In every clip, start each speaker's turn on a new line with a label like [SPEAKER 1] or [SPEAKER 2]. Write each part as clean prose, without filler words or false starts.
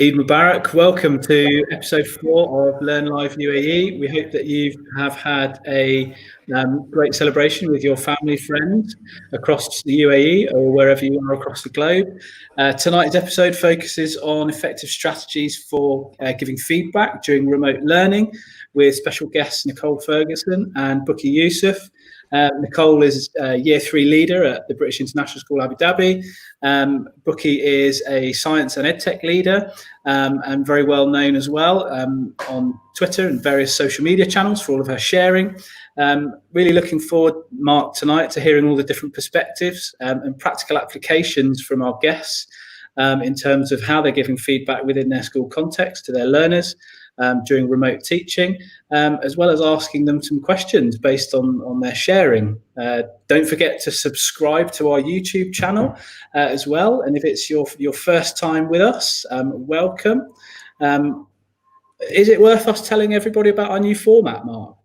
[SPEAKER 1] Eid Mubarak. Welcome to episode 4 of Learn Live UAE. We hope that you have had a great celebration with your family, friends across the UAE or wherever you are across the globe. Tonight's episode focuses on effective strategies for giving feedback during remote learning with special guests Nicole Ferguson and Bukky Yusuf. Nicole is a Year 3 leader at the British International School Abu Dhabi. Bukky is a science and edtech leader and very well known as well on Twitter and various social media channels for all of her sharing. Really looking forward, Mark, tonight to hearing all the different perspectives and practical applications from our guests in terms of how they're giving feedback within their school context to their learners during remote teaching, as well as asking them some questions based on their sharing. Don't forget to subscribe to our YouTube channel as well. And if it's your first time with us, welcome. Is it worth us telling everybody about our new format, Mark?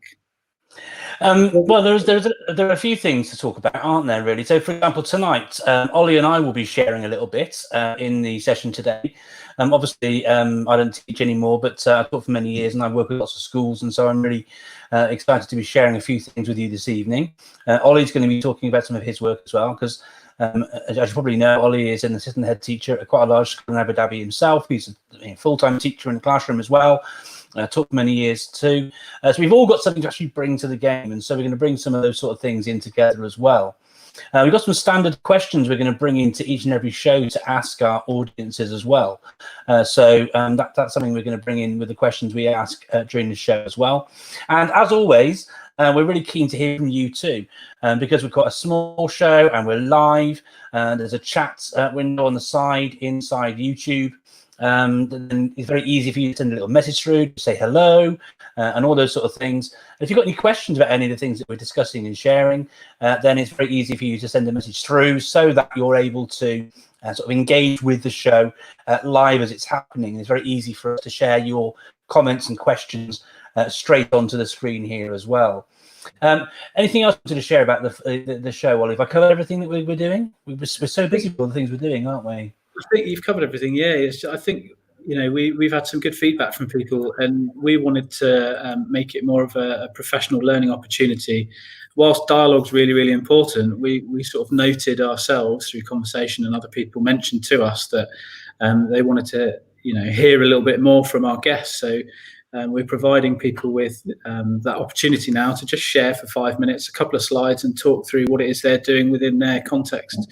[SPEAKER 2] Well, there are a few things to talk about, aren't there, really? So, for example, tonight, Olly and I will be sharing a little bit in the session today. Obviously, I don't teach anymore, but I've taught for many years and I work with lots of schools. And so I'm really excited to be sharing a few things with you this evening. Olly's going to be talking about some of his work as well, because as you probably know, Olly is an assistant head teacher at quite a large school in Abu Dhabi himself. He's a full-time teacher in the classroom as well. Taught for many years too. So we've all got something to actually bring to the game. And so we're going to bring some of those sort of things in together as well. We've got some standard questions we're going to bring into each and every show to ask our audiences as well. That's something we're going to bring in with the questions we ask during the show as well. And as always, we're really keen to hear from you too, because we've got a small show and we're live. There's a chat window on the side inside YouTube. Then it's very easy for you to send a little message through, to say hello, and all those sort of things. If you've got any questions about any of the things that we're discussing and sharing, then it's very easy for you to send a message through so that you're able to sort of engage with the show live as it's happening. It's very easy for us to share your comments and questions straight onto the screen here as well. Anything else you wanted to share about the show, Olly? Have I covered everything that we're doing? We're so busy with all the things we're doing, aren't we?
[SPEAKER 1] I think you've covered everything. Yeah, I think we've had some good feedback from people, and we wanted to make it more of a professional learning opportunity. Whilst dialogue's really, really important, we sort of noted ourselves through conversation, and other people mentioned to us that they wanted to hear a little bit more from our guests. So we're providing people with that opportunity now to just share for 5 minutes, a couple of slides, and talk through what it is they're doing within their context.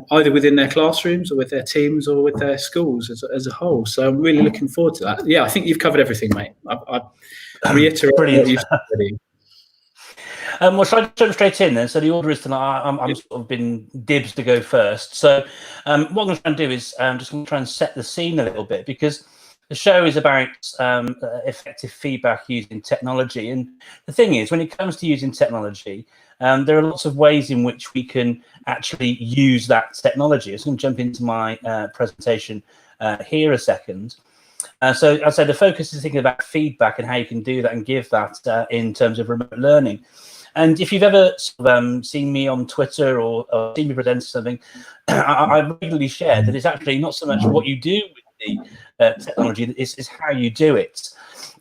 [SPEAKER 1] Either within their classrooms or with their teams or with their schools as a whole. So I'm really looking forward to that. Yeah, I think you've covered everything, mate. I reiterate what you've said already.
[SPEAKER 2] Well, shall I jump straight in then? So the order is tonight. I'm sort of been dibs to go first. So what I'm going to try and do is just going to try and set the scene a little bit, because the show is about effective feedback using technology. And the thing is, when it comes to using technology, there are lots of ways in which we can actually use that technology. I'm going to jump into my presentation here a second. So as I said, the focus is thinking about feedback and how you can do that and give that in terms of remote learning. And if you've ever seen me on Twitter or seen me present something, I regularly share that it's actually not so much what you do with the technology, it's how you do it.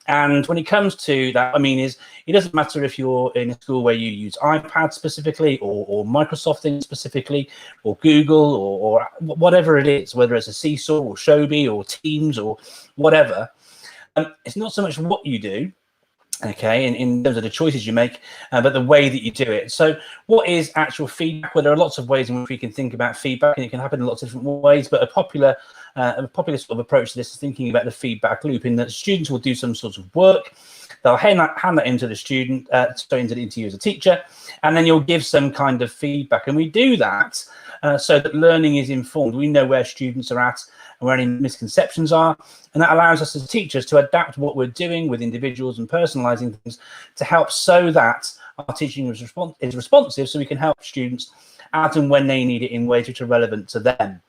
[SPEAKER 2] And when it comes to that, it doesn't matter if you're in a school where you use iPad specifically or Microsoft things specifically or Google or whatever it is, whether it's a Seesaw or Shobi or Teams or whatever. It's not so much what you do, okay, in terms of the choices you make, but the way that you do it. So what is actual feedback? Well, there are lots of ways in which we can think about feedback, and it can happen in lots of different ways, but a popular sort of approach to this is thinking about the feedback loop, in that students will do some sort of work, they'll hand that into the student, into you as a teacher, and then you'll give some kind of feedback. And we do that so that learning is informed. We know where students are at and where any misconceptions are, and that allows us as teachers to adapt what we're doing with individuals and personalizing things to help so that our teaching is responsive, so we can help students as and when they need it in ways which are relevant to them.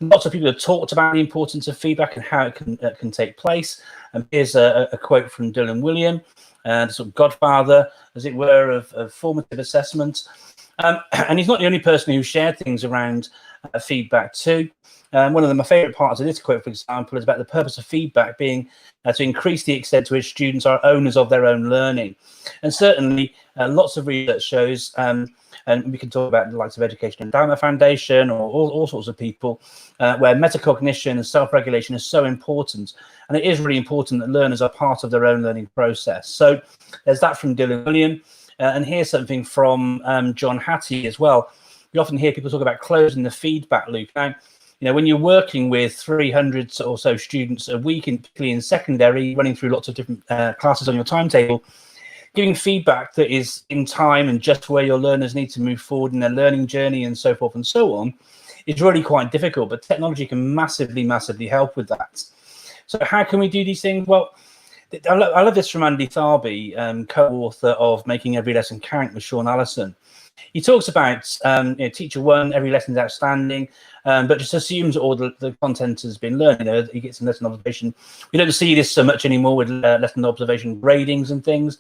[SPEAKER 2] Lots of people have talked about the importance of feedback and how it can take place. And here's a quote from Dylan William, the sort of godfather, as it were, of formative assessment. And he's not the only person who shared things around feedback too. One of my favourite parts of this quote, for example, is about the purpose of feedback being to increase the extent to which students are owners of their own learning. And certainly lots of research shows, and we can talk about the likes of Education Endowment Foundation or all sorts of people, where metacognition and self-regulation is so important. And it is really important that learners are part of their own learning process. So there's that from Dylan William. And here's something from John Hattie as well. We often hear people talk about closing the feedback loop. Now, when you're working with 300 or so students a week, particularly in secondary, running through lots of different classes on your timetable, giving feedback that is in time and just where your learners need to move forward in their learning journey and so forth and so on is really quite difficult. But technology can massively, massively help with that. So how can we do these things? Well, I love this from Andy Tharby, co-author of Making Every Lesson Count with Sean Allison. He talks about teacher one, every lesson is outstanding, but just assumes all the content has been learned. He gets some lesson observation. We don't see this so much anymore with lesson observation gradings and things.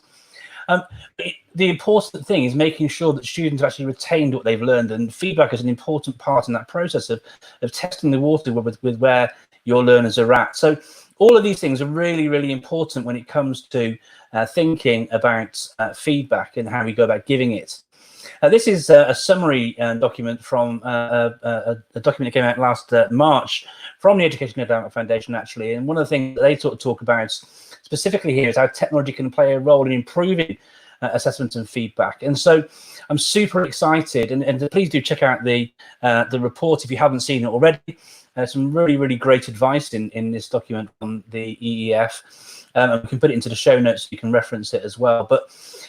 [SPEAKER 2] The important thing is making sure that students have actually retained what they've learned, and feedback is an important part in that process of testing the water with where your learners are at. So all of these things are really, really important when it comes to thinking about feedback and how we go about giving it. This is a summary document from a document that came out last March from the Education Endowment Foundation, actually. And one of the things that they talk about specifically here is how technology can play a role in improving assessment and feedback. And so I'm super excited, and please do check out the report if you haven't seen it already. Some really, really great advice in this document on the EEF. And we can put it into the show notes so you can reference it as well. But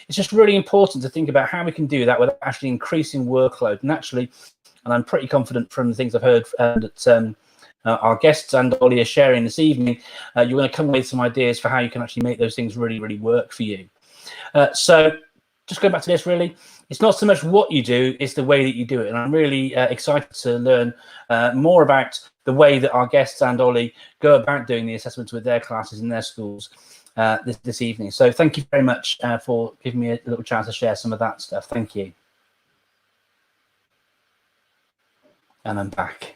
[SPEAKER 2] it's just really important to think about how we can do that without actually increasing workload. And actually, and I'm pretty confident from the things I've heard that our guests and Olly are sharing this evening, you're going to come with some ideas for how you can actually make those things really, really work for you. So just going back to this, really, it's not so much what you do, it's the way that you do it. And I'm really excited to learn more about the way that our guests and Olly go about doing the assessments with their classes in their schools this evening. So thank you very much for giving me a little chance to share some of that stuff. Thank you. And I'm back.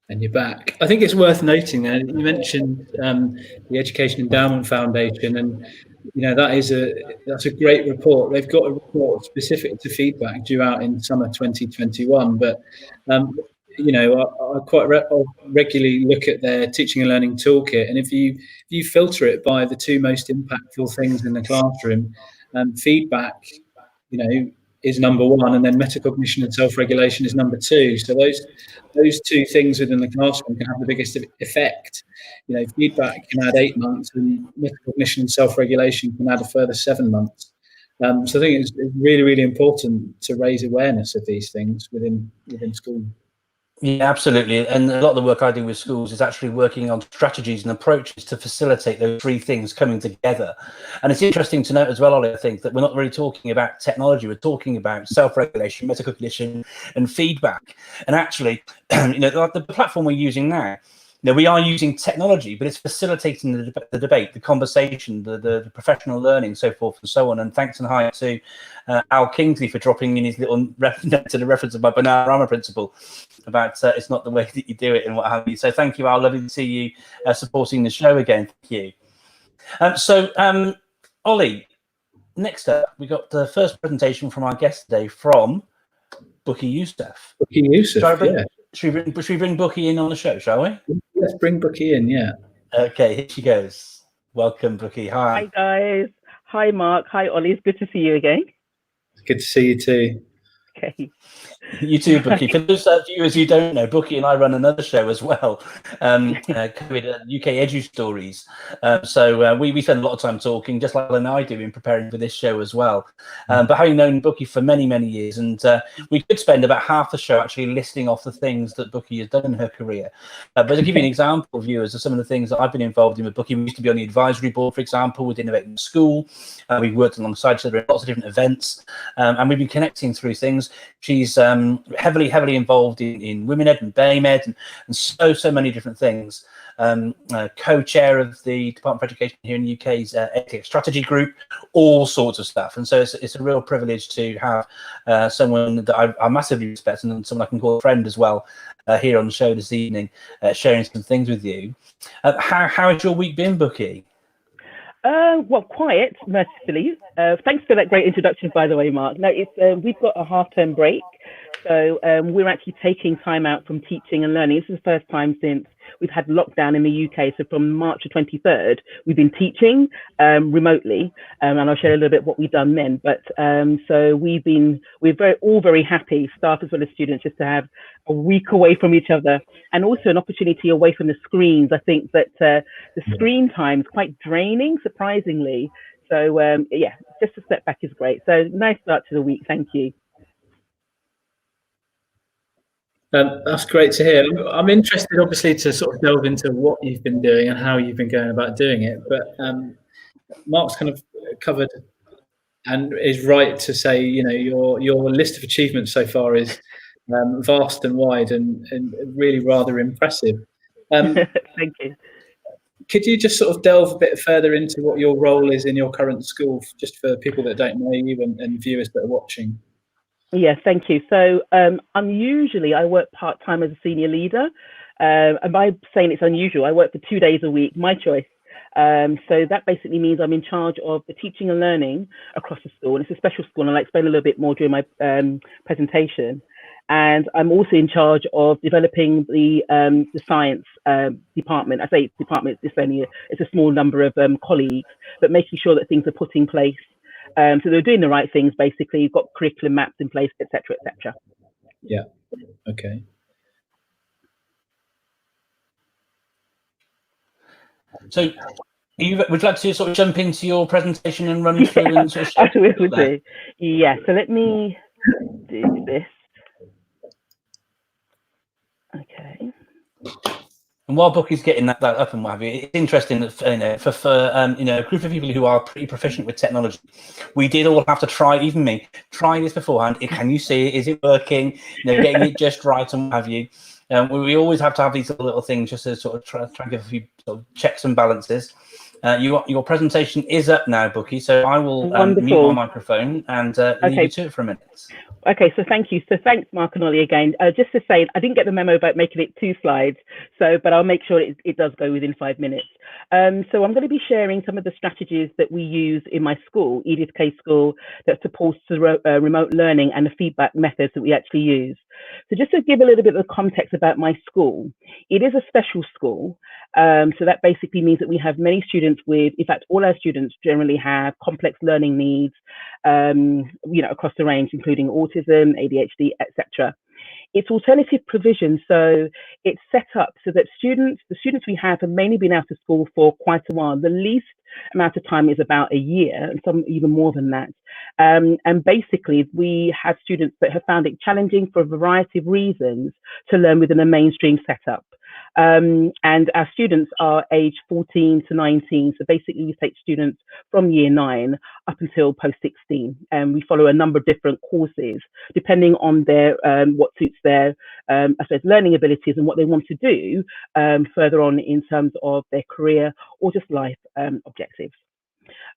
[SPEAKER 1] And you're back. I think it's worth noting that you mentioned the Education Endowment Foundation, and that's a great report. They've got a report specific to feedback due out in summer 2021. But I quite regularly look at their teaching and learning toolkit, and if you filter it by the two most impactful things in the classroom, feedback, is number one, and then metacognition and self-regulation is number two. So those two things within the classroom can have the biggest effect. Feedback can add 8 months, and metacognition and self-regulation can add a further 7 months. So I think it's really, really important to raise awareness of these things within school.
[SPEAKER 2] Yeah, absolutely. And a lot of the work I do with schools is actually working on strategies and approaches to facilitate those three things coming together. And it's interesting to note as well, Olly, I think, that we're not really talking about technology. We're talking about self-regulation, metacognition, and feedback. And actually, the platform we're using now, we are using technology, but it's facilitating the debate, the conversation, the professional learning, so forth and so on. And thanks and hi to Al Kingsley for dropping in his little note to the reference of my banana principle about it's not the way that you do it and what have you. So thank you, Al. Lovely to see you supporting the show again. Thank you. Olly, next up, we got the first presentation from our guest today from Bukky Yusuf.
[SPEAKER 1] Bukky Yusuf, yeah.
[SPEAKER 2] Should we bring Bukky in on the show, shall we?
[SPEAKER 1] Let's bring Bukky in, yeah.
[SPEAKER 2] Okay, here she goes. Welcome, Bukky. Hi.
[SPEAKER 3] Hi, guys. Hi, Mark. Hi, Olly. It's good to see you again.
[SPEAKER 1] Good to see you too.
[SPEAKER 3] Okay.
[SPEAKER 2] You too, Bukky. For those viewers who don't know, Bukky and I run another show as well, UK Edu Stories. So we spend a lot of time talking, just like Alan and I do, in preparing for this show as well. But having known Bukky for many, many years, and we could spend about half the show actually listing off the things that Bukky has done in her career. But to give you an example, viewers, of some of the things that I've been involved in with Bukky, we used to be on the advisory board, for example, with Innovating School. We've worked alongside each other in lots of different events, and we've been connecting through things. She's heavily involved in Women Ed and BAME Ed and so many different things. Co-chair of the Department of Education here in the UK's EdTech strategy group, all sorts of stuff. And so it's a real privilege to have someone that I massively respect and someone I can call a friend as well here on the show this evening, sharing some things with you. How has your week been, Bukky?
[SPEAKER 3] Well, quiet, mercifully. Thanks for that great introduction, by the way, Mark. No, it's we've got a half-term break, so we're actually taking time out from teaching and learning. This is the first time since we've had lockdown in the UK. So from March the 23rd, we've been teaching remotely, and I'll share a little bit what we've done then. But so we're all very happy, staff as well as students, just to have a week away from each other, and also an opportunity away from the screens. I think that the screen time is quite draining, surprisingly. So yeah, just a step back is great. So nice start to the week. Thank you.
[SPEAKER 1] That's great to hear. I'm interested, obviously, to sort of delve into what you've been doing and how you've been going about doing it. But Mark's kind of covered and is right to say, you know, your list of achievements so far is vast and wide and really rather impressive.
[SPEAKER 3] Thank you.
[SPEAKER 1] Could you just sort of delve a bit further into what your role is in your current school, just for people that don't know you and viewers that are watching?
[SPEAKER 3] Yeah, thank you. So unusually, I work part-time as a senior leader. And by saying it's unusual, I work for 2 days a week, my choice. So that basically means I'm in charge of the teaching and learning across the school. And it's a special school, and I'll explain a little bit more during my presentation. And I'm also in charge of developing the science department. I say department, it's a small number of colleagues, but making sure that things are put in place. So they're doing the right things, basically. You've got curriculum maps in place, etc., etc.
[SPEAKER 1] Yeah. Okay.
[SPEAKER 2] So would you like to sort of jump into your presentation and run through and sort of
[SPEAKER 3] I will do. Yeah, so let me do this. Okay.
[SPEAKER 2] And while Bukky's getting that up and what have you, it's interesting that for a group of people who are pretty proficient with technology, we did all have to try, even me, try this beforehand. Can you see it? Is it working? Getting it just right and what have you. We always have to have these little things just to sort of try and give a few sort of checks and balances. Your presentation is up now, Bukky, so I will mute my microphone and leave you to it for a minute.
[SPEAKER 3] Okay, so thank you. So thanks, Mark and Olly, again. Just to say, I didn't get the memo about making it 2 slides, but I'll make sure it does go within 5 minutes. So I'm going to be sharing some of the strategies that we use in my school, Edith K School, that supports the remote learning and the feedback methods that we actually use. So just to give a little bit of context about my school, it is a special school. So that basically means that we have many students with, in fact, all our students generally have complex learning needs, across the range, including autism, ADHD, etc. It's alternative provision, so it's set up so that the students we have mainly been out of school for quite a while. The least amount of time is about a year, and some even more than that. And basically, we have students that have found it challenging for a variety of reasons to learn within a mainstream setup. And our students are aged 14 to 19. So basically we take students from year 9 up until post 16. And we follow a number of different courses, depending on their what suits their learning abilities and what they want to do further on in terms of their career or just life objectives.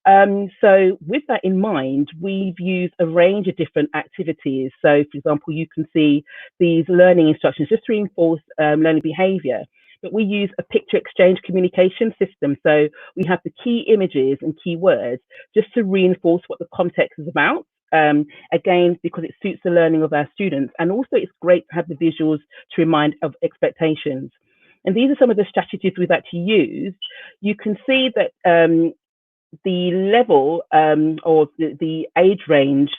[SPEAKER 3] So with that in mind, we've used a range of different activities. So for example, you can see these learning instructions just to reinforce learning behavior, but we use a picture exchange communication system. So we have the key images and key words just to reinforce what the context is about. Again, because it suits the learning of our students. And also it's great to have the visuals to remind of expectations. And these are some of the strategies we've actually used. You can see that the level or the age range,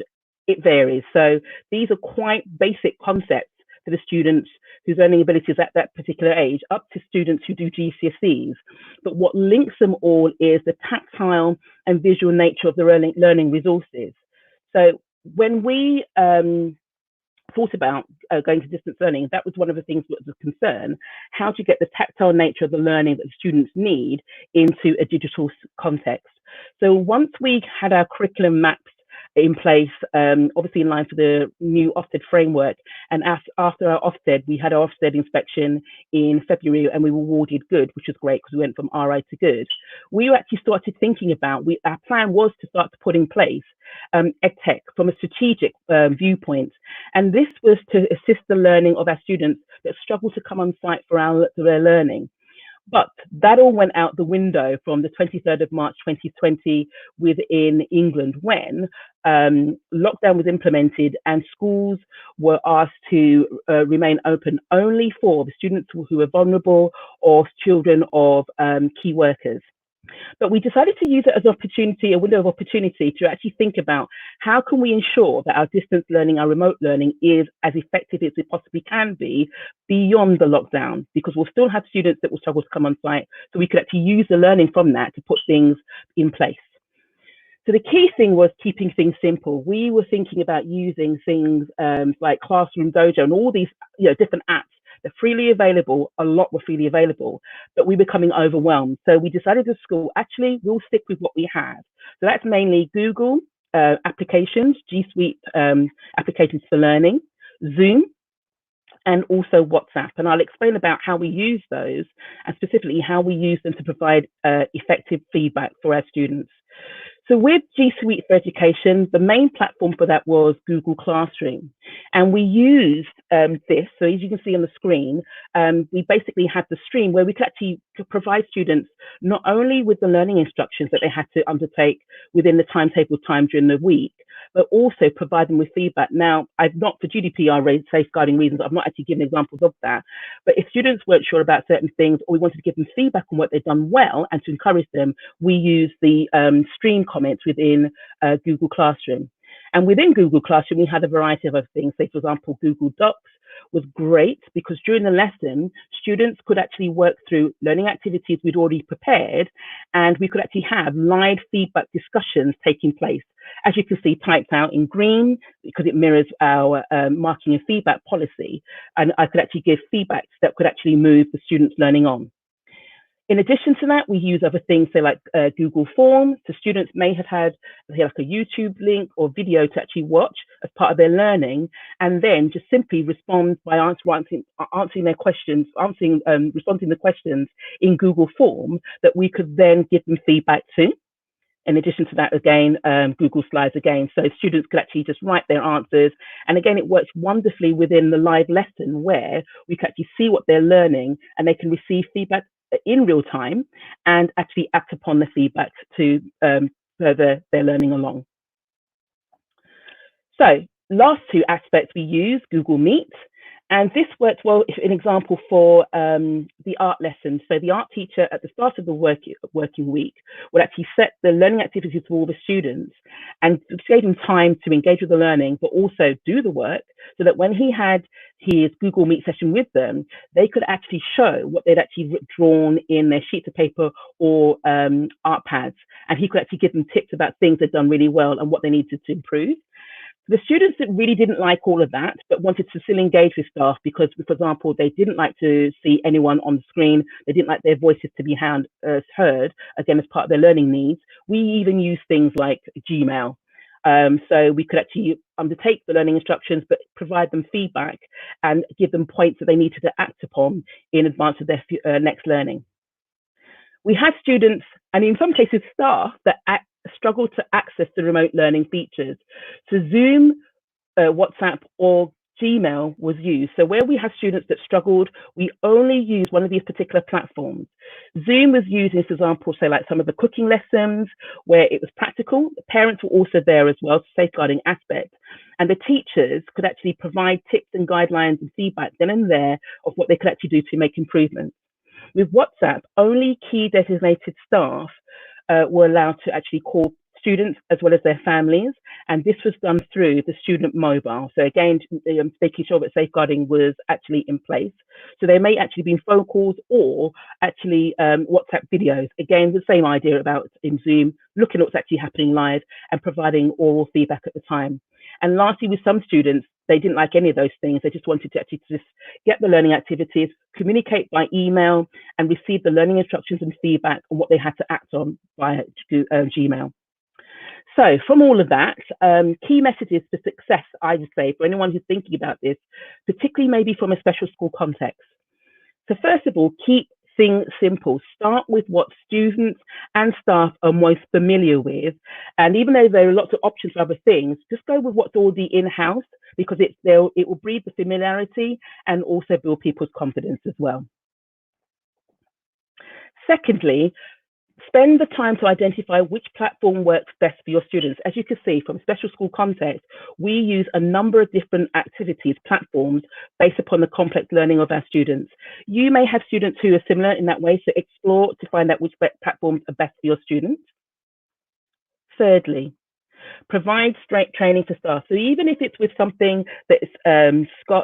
[SPEAKER 3] it varies. So these are quite basic concepts for the students whose learning abilities at that particular age, up to students who do GCSEs. But what links them all is the tactile and visual nature of the learning resources. So when we thought about going to distance learning, that was one of the things that was a concern. How do you get the tactile nature of the learning that the students need into a digital context? So once we had our curriculum maps in place, obviously in line for the new Ofsted framework. And after our Ofsted, we had our Ofsted inspection in February, and we were awarded good, which was great because we went from RI to good. We actually started thinking about, our plan was to start to put in place EdTech from a strategic viewpoint. And this was to assist the learning of our students that struggle to come on site for their learning. But that all went out the window from the 23rd of March 2020 within England, when lockdown was implemented and schools were asked to remain open only for the students who were vulnerable or children of key workers. But we decided to use it as an opportunity, a window of opportunity, to actually think about how can we ensure that our distance learning, our remote learning, is as effective as it possibly can be beyond the lockdown, because we'll still have students that will struggle to come on site. So we could actually use the learning from that to put things in place. So the key thing was keeping things simple. We were thinking about using things like Classroom Dojo and all these different apps. They're freely available, a lot were freely available, but we were becoming overwhelmed. So we decided as a school, actually, we'll stick with what we have. So that's mainly Google applications, G Suite applications for learning, Zoom, and also WhatsApp. And I'll explain about how we use those, and specifically how we use them to provide effective feedback for our students. So with G Suite for Education, the main platform for that was Google Classroom. And we used this, so as you can see on the screen, we basically had the stream where we could actually provide students not only with the learning instructions that they had to undertake within the timetable time during the week, but also provide them with feedback. Now, I've not, for GDPR safeguarding reasons, I've not actually given examples of that. But if students weren't sure about certain things, or we wanted to give them feedback on what they've done well and to encourage them, we use the stream comments within Google Classroom. And within Google Classroom, we had a variety of other things. Say, for example, Google Docs was great because during the lesson, students could actually work through learning activities we'd already prepared, and we could actually have live feedback discussions taking place. As you can see, typed out in green, because it mirrors our marking and feedback policy. And I could actually give feedbacks that could actually move the students' learning on. In addition to that, we use other things, say like Google Forms. So students may have had like a YouTube link or video to actually watch as part of their learning, and then just simply respond by answering their questions, responding to questions in Google Form that we could then give them feedback to. In addition to that, again, Google Slides again. So students could actually just write their answers. And again, it works wonderfully within the live lesson where we can actually see what they're learning and they can receive feedback in real time and actually act upon the feedback to further their learning along. So last two aspects, we use Google Meet. And this worked well, an example for the art lesson. So the art teacher at the start of the working week would actually set the learning activities for all the students and gave them time to engage with the learning, but also do the work, so that when he had his Google Meet session with them, they could actually show what they'd actually drawn in their sheets of paper or art pads. And he could actually give them tips about things they'd done really well and what they needed to improve. The students that really didn't like all of that, but wanted to still engage with staff because, for example, they didn't like to see anyone on the screen, they didn't like their voices to be heard, again, as part of their learning needs, we even use things like Gmail. So we could actually undertake the learning instructions, but provide them feedback and give them points that they needed to act upon in advance of their next learning. We had students, and in some cases staff, that struggle to access the remote learning features. So Zoom, WhatsApp, or Gmail was used. So where we have students that struggled, we only use one of these particular platforms. Zoom was used in, for example, say like some of the cooking lessons where it was practical. The parents were also there as well, safeguarding aspect. And the teachers could actually provide tips and guidelines and feedback then and there of what they could actually do to make improvements. With WhatsApp, only key designated staff were allowed to actually call students as well as their families, and this was done through the student mobile. So again, making sure that safeguarding was actually in place. So there may actually be phone calls or actually WhatsApp videos. Again, the same idea about in Zoom, looking at what's actually happening live and providing oral feedback at the time. And lastly, with some students, they didn't like any of those things. They just wanted to actually just get the learning activities, communicate by email, and receive the learning instructions and feedback on what they had to act on via Gmail. So from all of that, key messages for success, I would say, for anyone who's thinking about this, particularly maybe from a special school context. So first of all, keep things simple. Start with what students and staff are most familiar with. And even though there are lots of options for other things, just go with what's already in-house, because it will breed the familiarity and also build people's confidence as well. Secondly, spend the time to identify which platform works best for your students. As you can see from special school context, we use a number of different activities, platforms, based upon the complex learning of our students. You may have students who are similar in that way, so explore to find out which platforms are best for your students. Thirdly, provide straight training for staff. So even if it's with something that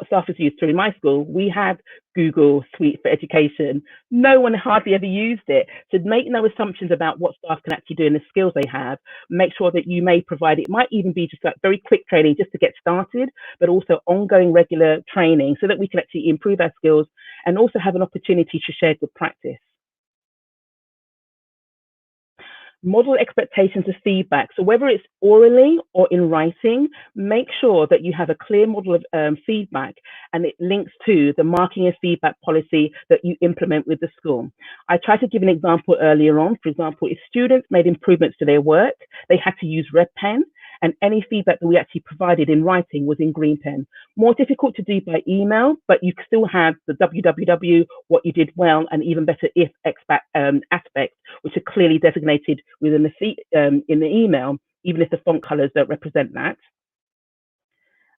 [SPEAKER 3] staff is used to, in my school, we have Google Suite for Education. No one hardly ever used it. So make no assumptions about what staff can actually do and the skills they have. Make sure that you may provide, it might even be just like very quick training just to get started, but also ongoing regular training so that we can actually improve our skills and also have an opportunity to share good practice. Model expectations of feedback. So whether it's orally or in writing, make sure that you have a clear model of feedback and it links to the marking and feedback policy that you implement with the school. I tried to give an example earlier on. For example, if students made improvements to their work, they had to use red pen, and any feedback that we actually provided in writing was in green pen. More difficult to do by email, but you still have the www, what you did well, and even better if aspects, which are clearly designated within in the email, even if the font colors don't represent that.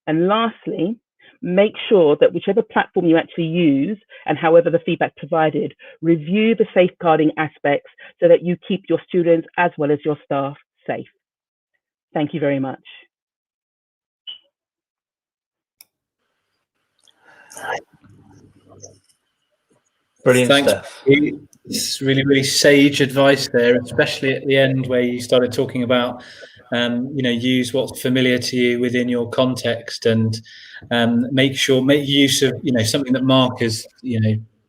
[SPEAKER 3] And lastly, make sure that whichever platform you actually use and however the feedback provided, review the safeguarding aspects so that you keep your students as well as your staff safe. Thank you very much.
[SPEAKER 2] Brilliant
[SPEAKER 1] Thanks.
[SPEAKER 2] stuff.
[SPEAKER 1] It's really, really sage advice there, especially at the end where you started talking about, use what's familiar to you within your context, and make use of, something that Mark has,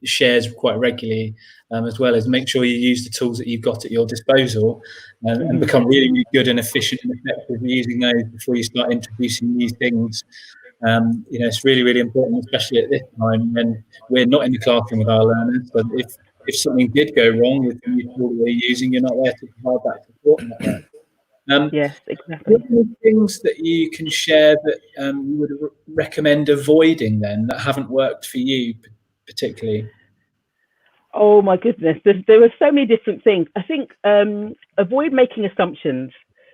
[SPEAKER 1] shares quite regularly, as well as make sure you use the tools that you've got at your disposal, and become really, really good and efficient and effective using those before you start introducing new things. It's really, really important, especially at this time when we're not in the classroom with our learners. So if something did go wrong with the new tool that we're using, you're not there to provide that support network.
[SPEAKER 3] Yes, exactly.
[SPEAKER 1] What are the things that you can share that you would recommend avoiding then that haven't worked for you particularly?
[SPEAKER 3] Oh my goodness, there are so many different things. I think avoid making assumptions.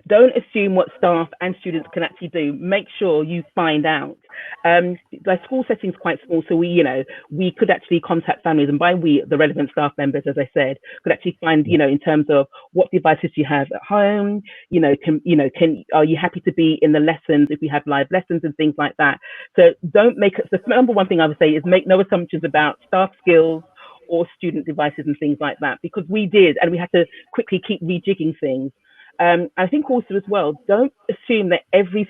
[SPEAKER 3] Don't assume what staff and students can actually do. Make sure you find out. The school setting is quite small, so we could actually contact families, and by we, the relevant staff members, as I said, could actually find, in terms of what devices you have at home. Are you happy to be in the lessons if we have live lessons and things like that? So don't make the number one thing I would say is make no assumptions about staff skills or student devices and things like that, because we did, and we had to quickly keep rejigging things. I think also as well, don't assume that every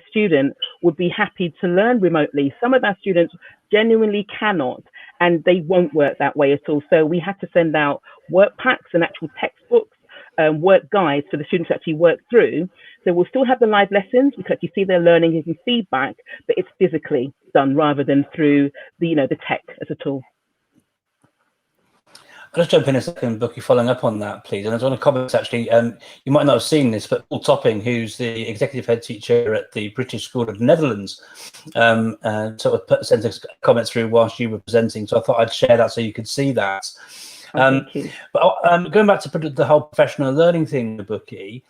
[SPEAKER 3] student would be happy to learn remotely. Some of our students genuinely cannot, and they won't work that way at all. So we had to send out work packs and actual textbooks, work guides for the students to actually work through. So we'll still have the live lessons, we can actually see their learning and feedback, but it's physically done rather than through the tech as a tool.
[SPEAKER 2] I'll just jump in a second, Bukky, following up on that, please. And I was on a comment, actually, you might not have seen this, but Paul Topping, who's the executive head teacher at the British School of the Netherlands, sort of sent us comments through whilst you were presenting. So I thought I'd share that so you could see that.
[SPEAKER 3] Thank you.
[SPEAKER 2] But going back to the whole professional learning thing, Bukky,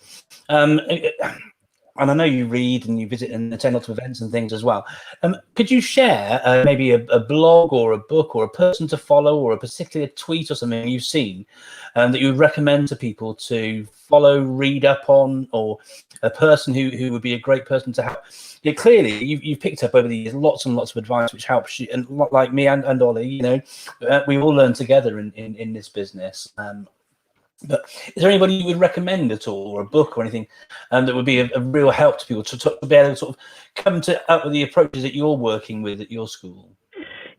[SPEAKER 2] and I know you read and you visit and attend lots of events and things as well. Could you share maybe a blog or a book or a person to follow or a particular tweet or something you've seen that you would recommend to people to follow, read up on, or a person who would be a great person to help? Yeah, clearly you've picked up over the years lots and lots of advice which helps you, and like me and Olly, we all learn together in this business. But is there anybody you would recommend at all, or a book or anything that would be a real help to people to be able to sort of come up with the approaches that you're working with at your school?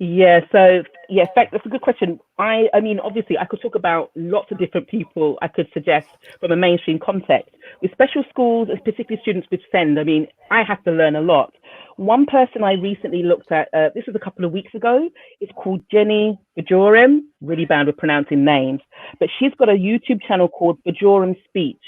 [SPEAKER 3] Yeah, so yeah, that's a good question. I mean, obviously, I could talk about lots of different people I could suggest from a mainstream context. With special schools, and particularly students with SEND, I mean, I have to learn a lot. One person I recently looked at, this was a couple of weeks ago, it's called Jenny Bajoram, really bad with pronouncing names, but she's got a YouTube channel called Bajoram Speech.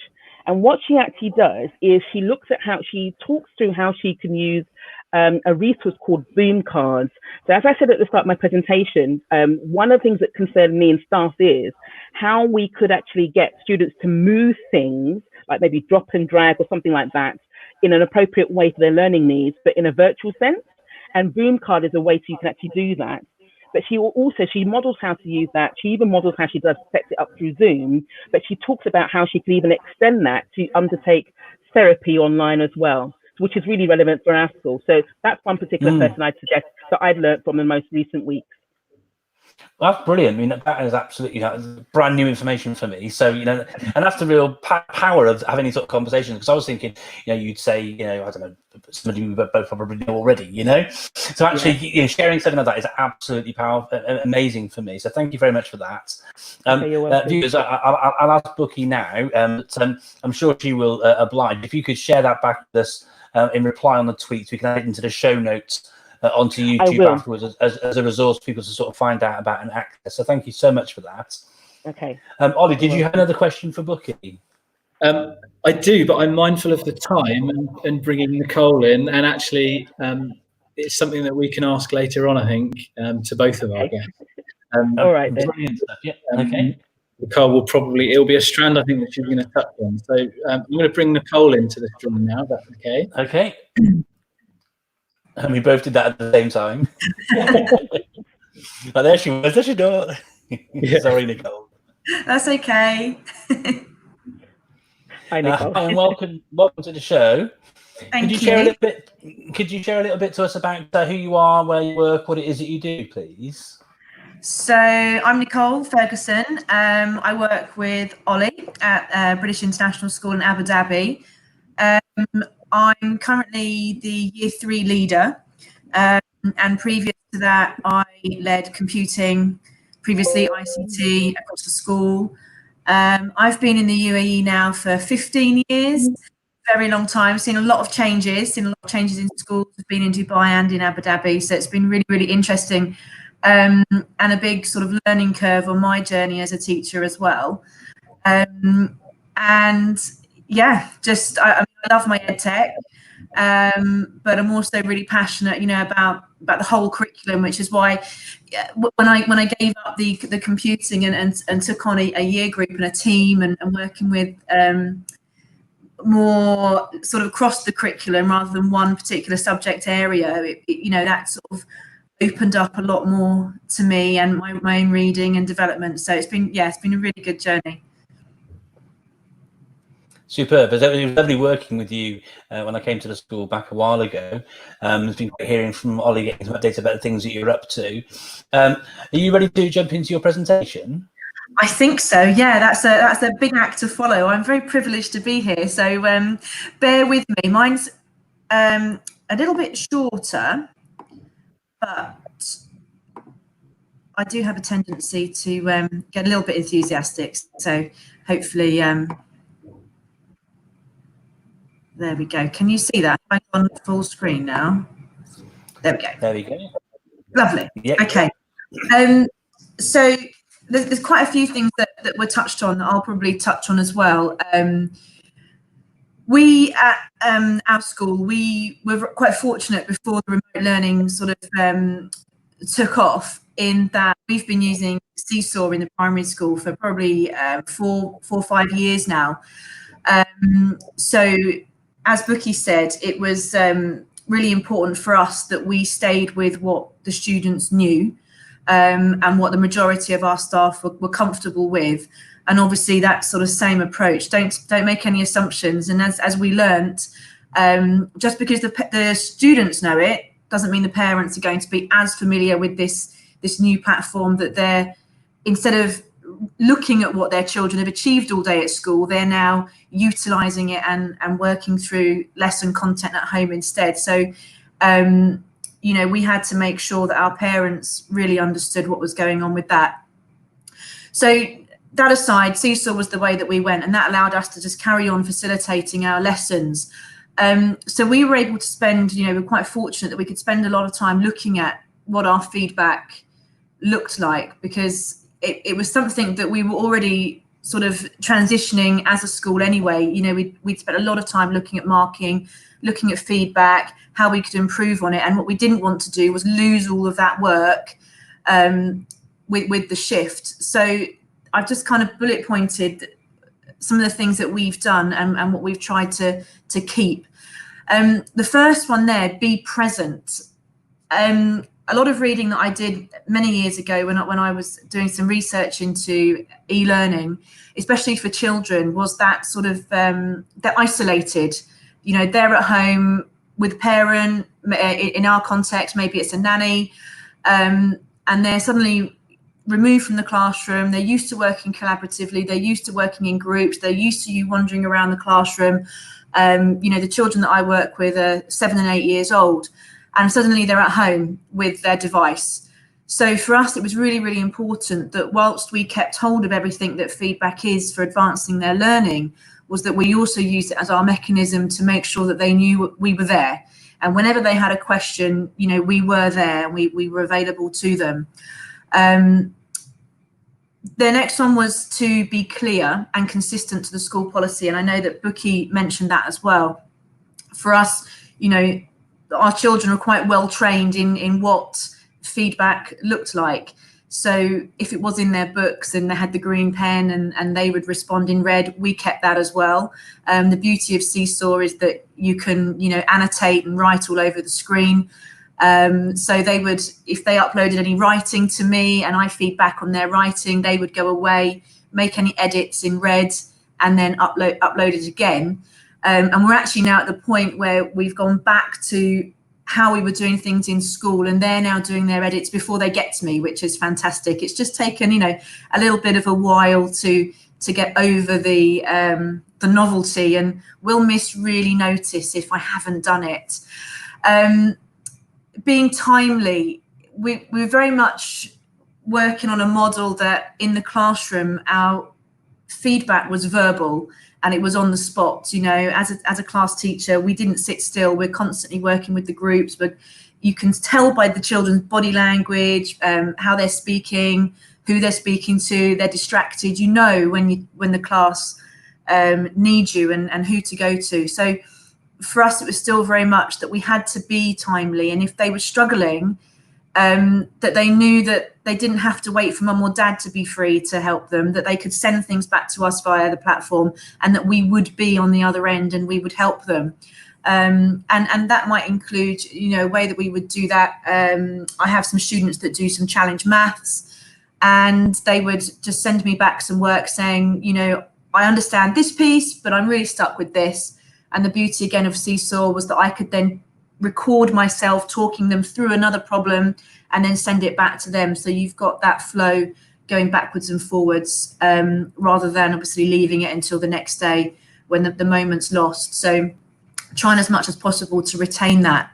[SPEAKER 3] And what she actually does is she looks at how she talks through how she can use a resource called Boom Cards. So as I said at the start of my presentation, one of the things that concerned me and staff is how we could actually get students to move things, like maybe drop and drag or something like that, in an appropriate way for their learning needs, but in a virtual sense. And Boom Card is a way so you can actually do that. But she models how to use that. She even models how she sets it up through Zoom, but she talks about how she can even extend that to undertake therapy online as well, which is really relevant for our school. So that's one particular person I'd suggest that I've learned from the most recent weeks.
[SPEAKER 2] Well, that's brilliant. I mean, that is absolutely brand new information for me. So, and that's the real power of having these sort of conversations. Because I was thinking, you'd say, I don't know, somebody we both probably know already, So actually, sharing something like that is absolutely powerful, amazing for me. So thank you very much for that.
[SPEAKER 3] You're welcome.
[SPEAKER 2] Viewers, I'll ask Bukky now. I'm sure she will oblige. If you could share that back with us in reply on the tweets, we can add it into the show notes. Onto YouTube afterwards as a resource for people to sort of find out about and access. So thank you so much for that.
[SPEAKER 3] Okay.
[SPEAKER 2] Ollie, did you have another question for Bukky?
[SPEAKER 1] I do, but I'm mindful of the time and bringing Nicole in, and actually it's something that we can ask later on, I think, to both of our guests.
[SPEAKER 3] All right then.
[SPEAKER 2] Brilliant stuff. Yeah. Okay.
[SPEAKER 1] Nicole it'll be a strand I think that she's going to touch on. So I'm going to bring Nicole into the stream now. That's okay.
[SPEAKER 2] Okay. And we both did that at the same time. Oh, there she was. There she not. Yeah. Sorry, Nicole.
[SPEAKER 4] That's okay.
[SPEAKER 3] Hi, Nicole.
[SPEAKER 2] And welcome to the show.
[SPEAKER 4] Thank you.
[SPEAKER 2] Could you share a little bit to us about who you are, where you work, what it is that you do, please?
[SPEAKER 4] So I'm Nicole Ferguson. I work with Olly at British International School in Abu Dhabi. I'm currently the Year 3 leader, and previous to that, I led computing, previously ICT across the school. I've been in the UAE now for 15 years, very long time, seen a lot of changes in schools. I've been in Dubai and in Abu Dhabi, so it's been really, really interesting, and a big sort of learning curve on my journey as a teacher as well. And yeah, I love my ed tech, but I'm also really passionate, about the whole curriculum, which is why when I gave up the computing and took on a year group and a team and working with more sort of across the curriculum rather than one particular subject area, that sort of opened up a lot more to me and my own reading and development. So it's been a really good journey.
[SPEAKER 2] Superb. It was lovely working with you when I came to the school back a while ago. It's been great hearing from Ollie, getting some updates about the things that you're up to. Are you ready to jump into your presentation?
[SPEAKER 4] I think so. Yeah, that's a big act to follow. I'm very privileged to be here, so bear with me. Mine's a little bit shorter, but I do have a tendency to get a little bit enthusiastic. So hopefully. There we go. Can you see that? I'm on full screen now. There we go.
[SPEAKER 2] There we go.
[SPEAKER 4] Lovely. Yep. Okay. So there's quite a few things that were touched on that I'll probably touch on as well. We at our school, we were quite fortunate before the remote learning sort of took off, in that we've been using Seesaw in the primary school for probably 4 or 5 years now. So as Bukky said, it was really important for us that we stayed with what the students knew and what the majority of our staff were comfortable with. And obviously that sort of same approach, don't make any assumptions. And as we learnt, just because the students know it, doesn't mean the parents are going to be as familiar with this new platform, that they're, instead of looking at what their children have achieved all day at school, they're now utilising it and working through lesson content at home instead. So you know, we had to make sure that our parents really understood what was going on with that. So that aside, Seesaw was the way that we went, and that allowed us to just carry on facilitating our lessons. So we were able to spend, you know, we're quite fortunate that we could spend a lot of time looking at what our feedback looked like, because it was something that we were already sort of transitioning as a school anyway. You know, we'd spent a lot of time looking at marking, looking at feedback, how we could improve on it. And what we didn't want to do was lose all of that work with the shift. So I've just kind of bullet pointed some of the things that we've done and what we've tried to keep. The first one there, be present. A lot of reading that I did many years ago when I was doing some research into e-learning, especially for children, was that sort of they're isolated. You know, they're at home with a parent. In our context, maybe it's a nanny, and they're suddenly removed from the classroom. They're used to working collaboratively. They're used to working in groups. They're used to you wandering around the classroom. You know, the children that I work with are 7 and 8 years old, and suddenly they're at home with their device. So for us, it was really, really important that whilst we kept hold of everything that feedback is for advancing their learning, was that we also used it as our mechanism to make sure that they knew we were there. And whenever they had a question, you know, we were there and we were available to them. The next one was to be clear and consistent to the school policy. And I know that Bukky mentioned that as well. For us, you know, our children are quite well trained in what feedback looked like. So if it was in their books and they had the green pen and they would respond in red, we kept that as well. The beauty of Seesaw is that you can, you know, annotate and write all over the screen. So they would, if they uploaded any writing to me and I feedback on their writing, they would go away, make any edits in red, and then upload it again. And we're actually now at the point where we've gone back to how we were doing things in school, and they're now doing their edits before they get to me, which is fantastic. It's just taken, you know, a little bit of a while to get over the novelty, and will Miss really notice if I haven't done it? Being timely, we're very much working on a model that in the classroom our feedback was verbal and it was on the spot. You know, as a class teacher, we didn't sit still. We're constantly working with the groups, but you can tell by the children's body language, how they're speaking, who they're speaking to. They're distracted. You know when the class needs you and who to go to. So for us, it was still very much that we had to be timely, and if they were struggling, that they knew that they didn't have to wait for mum or dad to be free to help them, that they could send things back to us via the platform, and that we would be on the other end and we would help them. And that might include, you know, a way that we would do that. I have some students that do some challenge maths, and they would just send me back some work saying, you know, I understand this piece, but I'm really stuck with this. And the beauty again of Seesaw was that I could then record myself talking them through another problem and then send it back to them. So you've got that flow going backwards and forwards, rather than obviously leaving it until the next day when the moment's lost. So trying as much as possible to retain that.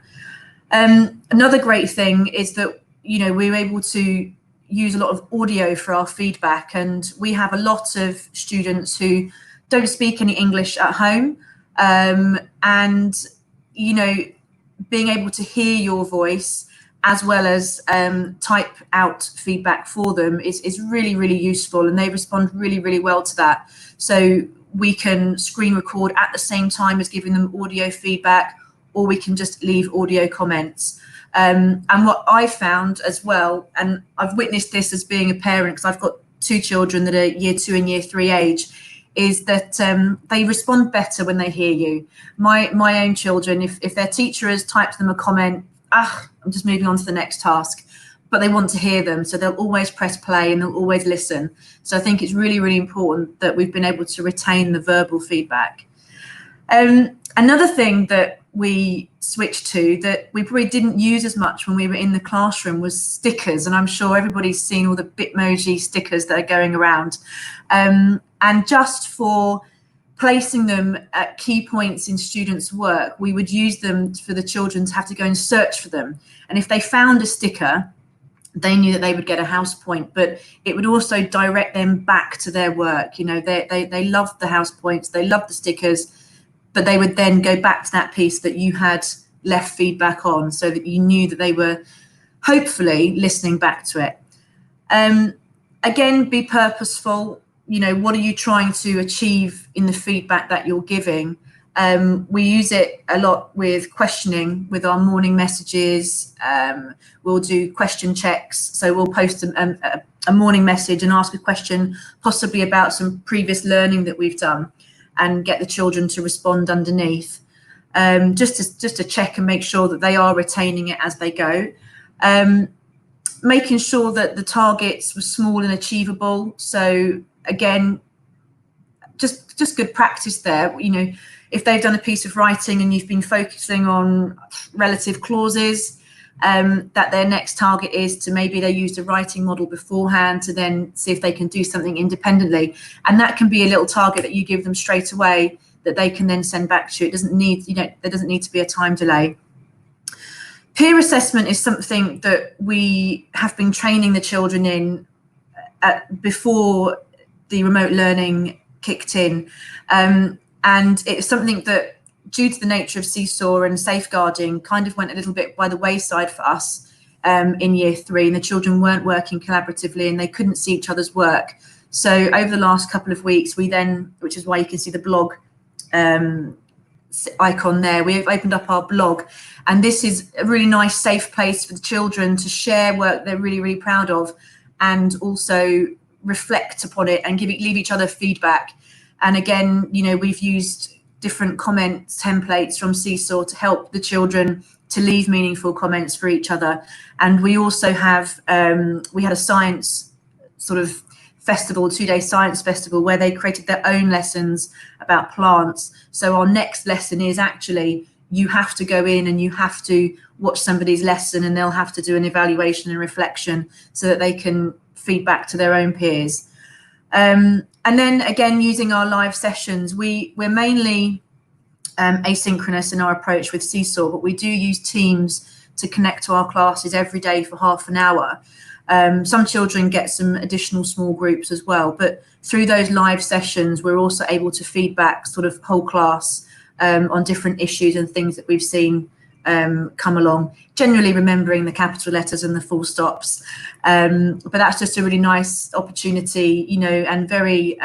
[SPEAKER 4] Another great thing is that, you know, we were able to use a lot of audio for our feedback, and we have a lot of students who don't speak any English at home. And, you know, being able to hear your voice as well as type out feedback for them is really, really useful, and they respond really, really well to that. So we can screen record at the same time as giving them audio feedback, or we can just leave audio comments. And what I found as well, and I've witnessed this as being a parent, because I've got 2 children that are year 2 and year 3 age, is that they respond better when they hear you. My own children, if their teacher has typed them a comment, I'm just moving on to the next task, but they want to hear them, so they'll always press play and they'll always listen. So I think it's really, really important that we've been able to retain the verbal feedback. Another thing that we switched to that we probably didn't use as much when we were in the classroom was stickers, and I'm sure everybody's seen all the Bitmoji stickers that are going around. And just for placing them at key points in students' work, we would use them for the children to have to go and search for them. And if they found a sticker, they knew that they would get a house point, but it would also direct them back to their work. You know, they loved the house points, they loved the stickers, but they would then go back to that piece that you had left feedback on, so that you knew that they were hopefully listening back to it. Again, be purposeful. You know, what are you trying to achieve in the feedback that you're giving? We use it a lot with questioning, with our morning messages. We'll do question checks. So we'll post a morning message and ask a question, possibly about some previous learning that we've done, and get the children to respond underneath, just to check and make sure that they are retaining it as they go. Making sure that the targets were small and achievable. So again, just good practice there. You know, if they've done a piece of writing and you've been focusing on relative clauses, that their next target is to, maybe they used a writing model beforehand to then see if they can do something independently. And that can be a little target that you give them straight away that they can then send back to you. It doesn't need, you know, there doesn't need to be a time delay. Peer assessment is something that we have been training the children in before the remote learning kicked in. And it's something that, due to the nature of Seesaw and safeguarding, kind of went a little bit by the wayside for us in year 3, and the children weren't working collaboratively and they couldn't see each other's work. So over the last couple of weeks, we then, which is why you can see the blog icon there, we've opened up our blog, and this is a really nice safe place for the children to share work they're really, really proud of, and also reflect upon it and leave each other feedback. And again, you know, we've used different comment templates from Seesaw to help the children to leave meaningful comments for each other. And we also have, we had a science sort of festival, 2-day science festival, where they created their own lessons about plants. So our next lesson is actually, you have to go in and you have to watch somebody's lesson, and they'll have to do an evaluation and reflection so that they can feed back to their own peers. And then again, using our live sessions, we're mainly asynchronous in our approach with Seesaw, but we do use Teams to connect to our classes every day for half an hour. Some children get some additional small groups as well, but through those live sessions, we're also able to feedback sort of whole class on different issues and things that we've seen come along, generally remembering the capital letters and the full stops. But that's just a really nice opportunity, you know, and very,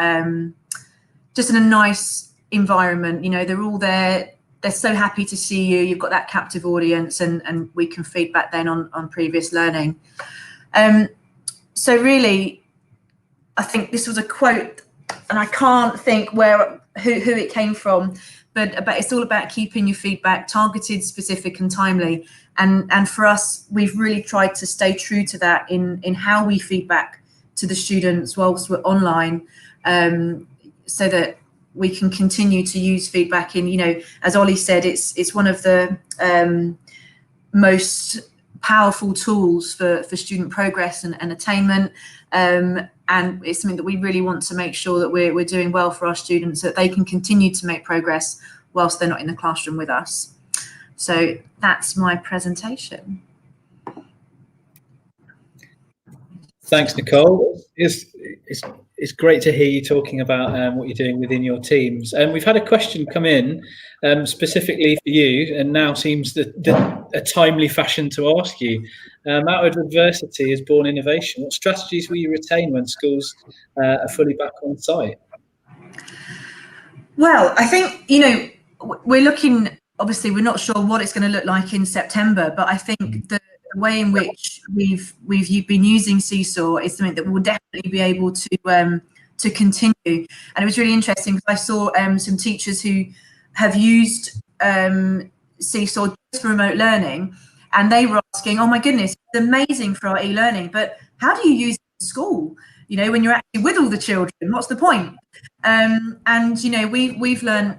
[SPEAKER 4] just in a nice environment. You know, they're all there, they're so happy to see you, you've got that captive audience, and we can feed back then on previous learning. So really, I think this was a quote, and I can't think who it came from, but it's all about keeping your feedback targeted, specific and timely. And for us, we've really tried to stay true to that in how we feedback to the students whilst we're online, so that we can continue to use feedback in, you know, as Olly said, it's one of the most powerful tools for student progress and attainment. And it's something that we really want to make sure that we're doing well for our students, so that they can continue to make progress whilst they're not in the classroom with us. So that's my presentation.
[SPEAKER 1] Thanks, Nicole. It's great to hear you talking about what you're doing within your teams. And we've had a question come in specifically for you, and now seems a timely fashion to ask you. Out of adversity is born innovation. What strategies will you retain when schools are fully back on site?
[SPEAKER 4] Well, I think, you know, we're looking, obviously we're not sure what it's going to look like in September, but I think the way in which we've been using Seesaw is something that we'll definitely be able to continue. And it was really interesting because I saw some teachers who have used Seesaw just for remote learning, and they were asking, oh my goodness, it's amazing for our e-learning, but how do you use it in school? You know, when you're actually with all the children, what's the point? And, you know, we've learned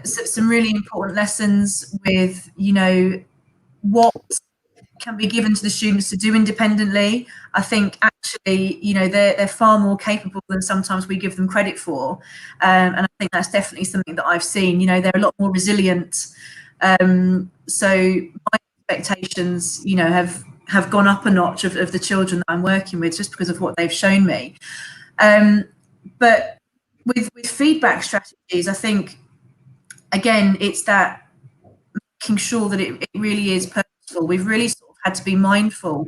[SPEAKER 4] some really important lessons with, you know, what can be given to the students to do independently. I think actually, you know, they're far more capable than sometimes we give them credit for, and I think that's definitely something that I've seen. You know, they're a lot more resilient. So my expectations, you know, have gone up a notch of the children that I'm working with just because of what they've shown me. But with feedback strategies, I think, again, it's that making sure that it really is purposeful. We've really sort of had to be mindful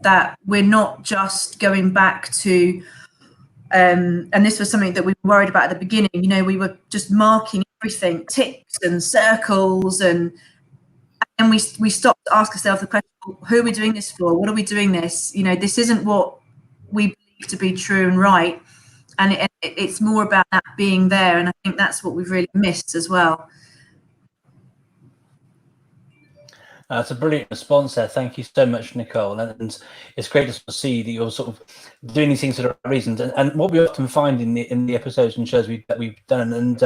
[SPEAKER 4] that we're not just going back to, and this was something that we were worried about at the beginning, you know, we were just marking everything, ticks and circles, and we stopped to ask ourselves the question, who are we doing this for? What are we doing this? You know, this isn't what we believe to be true and right. And it's more about that being there. And I think that's what we've really missed as well.
[SPEAKER 2] That's a brilliant response there. Thank you so much, Nicole. And it's great to see that you're sort of doing these things for the right reasons. And what we often find in the episodes and shows that we've done, and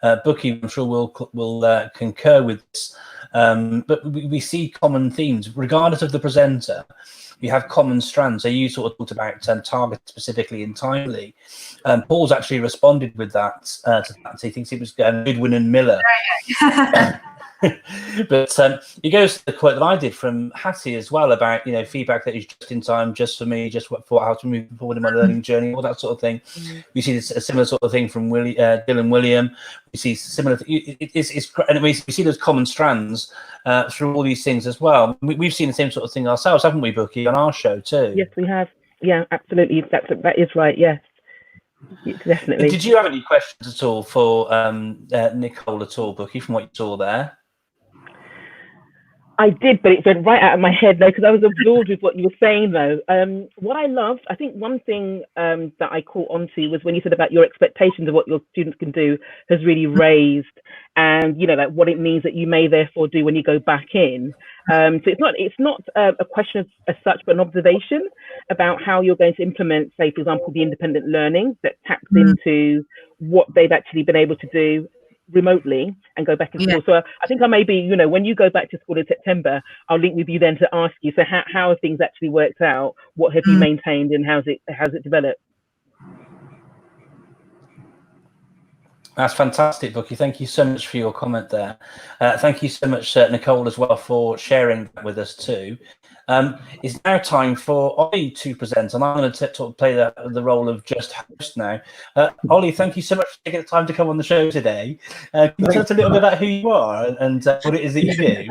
[SPEAKER 2] Bukky, I'm sure will concur with this. But we see common themes, regardless of the presenter. You have common strands. So you sort of talked about target specifically and timely. Paul's actually responded with that to that. He thinks it was Goodwin and Miller. But he goes to the quote that I did from Hattie as well about, you know, feedback that is just in time, just for me, just for how to move forward in my learning journey, all that sort of thing. We see a similar sort of thing from Dylan William. We see similar. And we see those common strands through all these things as well. We've seen the same sort of thing ourselves, haven't we, Bukky, on our show too?
[SPEAKER 3] Yes, we have. Yeah, absolutely. That is right. Yes. Definitely.
[SPEAKER 2] Did you have any questions at all for Nicole at all, Bukky, from what you saw there?
[SPEAKER 3] I did, but it went right out of my head though, because I was absorbed with what you were saying though. What I loved, I think one thing that I caught onto was when you said about your expectations of what your students can do has really raised, and you know, like what it means that you may therefore do when you go back in. So it's not a question as such, but an observation about how you're going to implement, say, for example, the independent learning that taps into what they've actually been able to do remotely and go back in school. So I think I maybe, you know, when you go back to school in September, I'll link with you then to ask you, so how have things actually worked out? What have you maintained, and how's it developed?
[SPEAKER 2] That's fantastic, Bukky. Thank you so much for your comment there. Thank you so much, Nicole, as well, for sharing that with us too. It's now time for Olly to present, and I'm going to play the role of just host now. Olly, thank you so much for taking the time to come on the show today. Can you tell us a little bit about who you are and what it is that you do?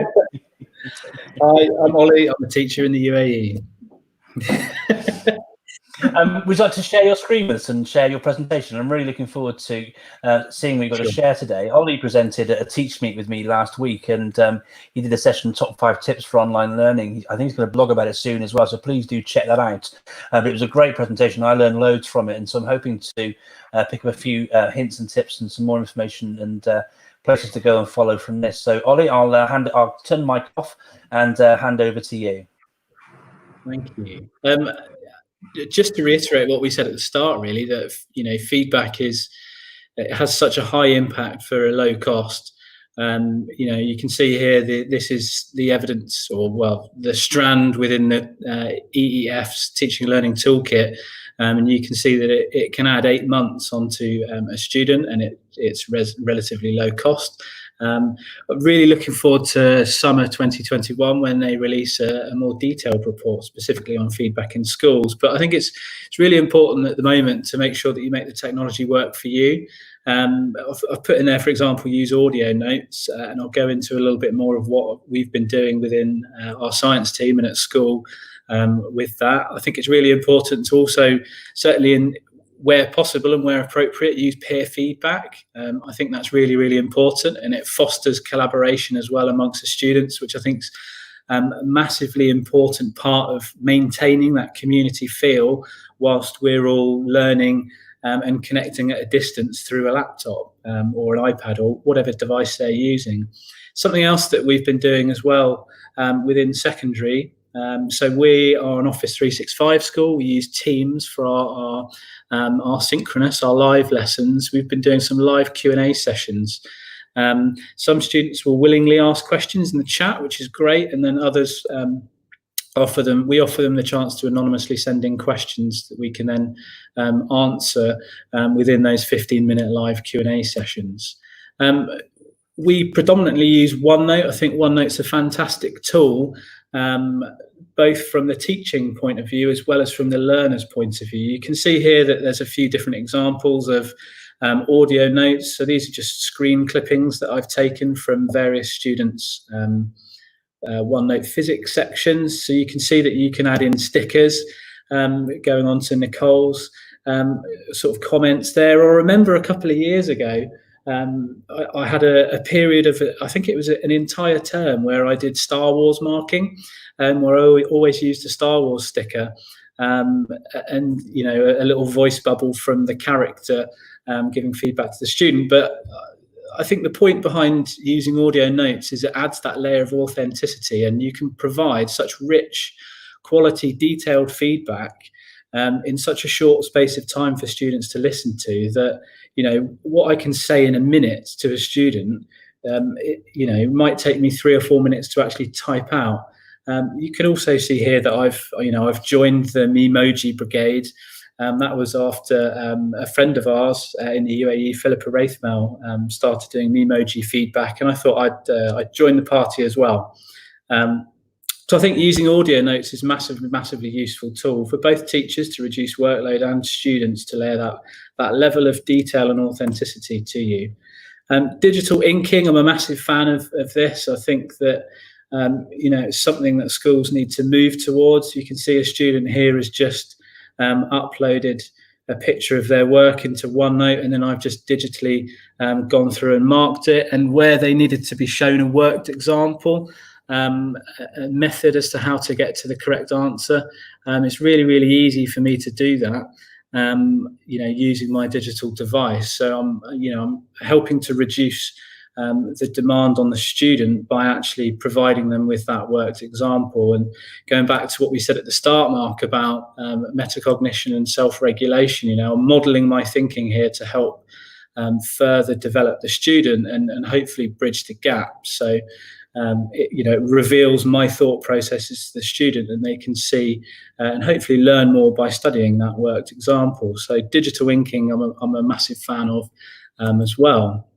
[SPEAKER 1] Hi, I'm Olly. I'm a teacher in the UAE.
[SPEAKER 2] Would you like to share your screen with us and share your presentation? I'm really looking forward to seeing what you've got to share today. Olly presented at a Teach Meet with me last week, and he did a session, Top 5 Tips for Online Learning. I think he's going to blog about it soon as well, so please do check that out. But it was a great presentation. I learned loads from it, and so I'm hoping to pick up a few hints and tips and some more information and places to go and follow from this. So Olly, I'll turn the mic off and hand over to you.
[SPEAKER 1] Thank you. Just to reiterate what we said at the start, really, that, you know, feedback it has such a high impact for a low cost. You know, you can see here this is the evidence, or well, the strand within the EEF's Teaching and Learning Toolkit, and you can see that it can add 8 months onto a student, and it's relatively low cost. I'm really looking forward to summer 2021 when they release a more detailed report specifically on feedback in schools. But I think it's really important at the moment to make sure that you make the technology work for you. I've put in there, for example, use audio notes, and I'll go into a little bit more of what we've been doing within our science team and at school with that. I think it's really important to also, certainly where possible and where appropriate, use peer feedback. I think that's really, really important, and it fosters collaboration as well amongst the students, which I think is a massively important part of maintaining that community feel whilst we're all learning and connecting at a distance through a laptop or an iPad or whatever device they're using. Something else that we've been doing as well within secondary, so we are an Office 365 school. We use Teams for our synchronous, our live lessons. We've been doing some live Q&A sessions. Some students will willingly ask questions in the chat, which is great, and then others offer them the chance to anonymously send in questions that we can then answer within those 15-minute live Q&A sessions. We predominantly use OneNote. I think OneNote's a fantastic tool, both from the teaching point of view as well as from the learner's point of view. You can see here that there's a few different examples of audio notes. So these are just screen clippings that I've taken from various students' OneNote physics sections. So you can see that you can add in stickers going on to Nicole's sort of comments there. Or remember a couple of years ago, I had a period of, I think it was an entire term where I did Star Wars marking, where I always used a Star Wars sticker and, you know, a little voice bubble from the character giving feedback to the student. But I think the point behind using audio notes is it adds that layer of authenticity, and you can provide such rich, quality, detailed feedback in such a short space of time for students to listen to, that, you know, what I can say in a minute to a student, you know, might take me 3 or 4 minutes to actually type out. You can also see here that I've joined the Memoji Brigade. That was after a friend of ours in the UAE, Philippa Wraithmel, started doing Memoji feedback, and I thought I'd join the party as well. So I think using audio notes is massively useful tool for both teachers to reduce workload and students to layer that level of detail and authenticity to you. Digital inking, I'm a massive fan of this. I think that you know, it's something that schools need to move towards. You can see a student here has just uploaded a picture of their work into OneNote, and then I've just digitally gone through and marked it, and where they needed to be shown a worked example, a method as to how to get to the correct answer. It's really easy for me to do that, you know, using my digital device. So I'm helping to reduce the demand on the student by actually providing them with that worked example. And going back to what we said at the start, Mark, about metacognition and self-regulation, you know, I'm modeling my thinking here to help further develop the student and hopefully bridge the gap. So it reveals my thought processes to the student, and they can see and hopefully learn more by studying that worked example. So digital inking, I'm a massive fan of as well.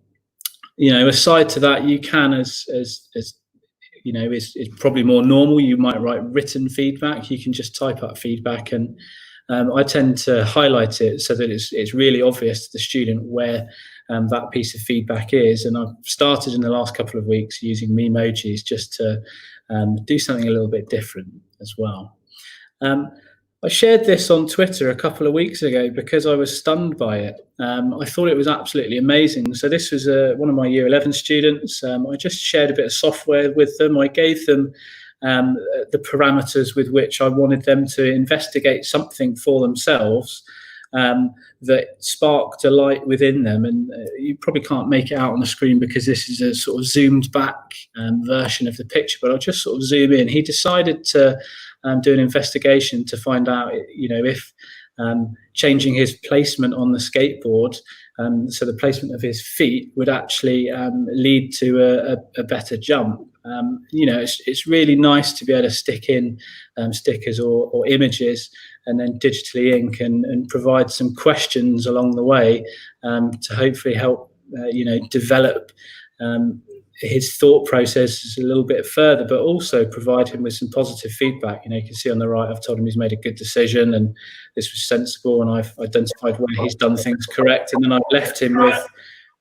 [SPEAKER 1] You know, aside to that, you can, as you know, is probably more normal. You might write written feedback. You can just type up feedback, and I tend to highlight it so that it's really obvious to the student where that piece of feedback is. And I've started in the last couple of weeks using Memojis just to do something a little bit different as well. I shared this on Twitter a couple of weeks ago because I was stunned by it. I thought it was absolutely amazing. So this was one of my Year 11 students. I just shared a bit of software with them. I gave them the parameters with which I wanted them to investigate something for themselves that sparked a light within them. And you probably can't make it out on the screen because this is a sort of zoomed back version of the picture, but I'll just sort of zoom in. He decided to do an investigation to find out, you know, if changing his placement on the skateboard, so the placement of his feet, would actually lead to a better jump. You know, it's really nice to be able to stick in stickers or images and then digitally ink and provide some questions along the way to hopefully help, you know, develop his thought process a little bit further, but also provide him with some positive feedback. You know, you can see on the right, I've told him he's made a good decision and this was sensible, and I've identified where he's done things correct. And then I've left him with,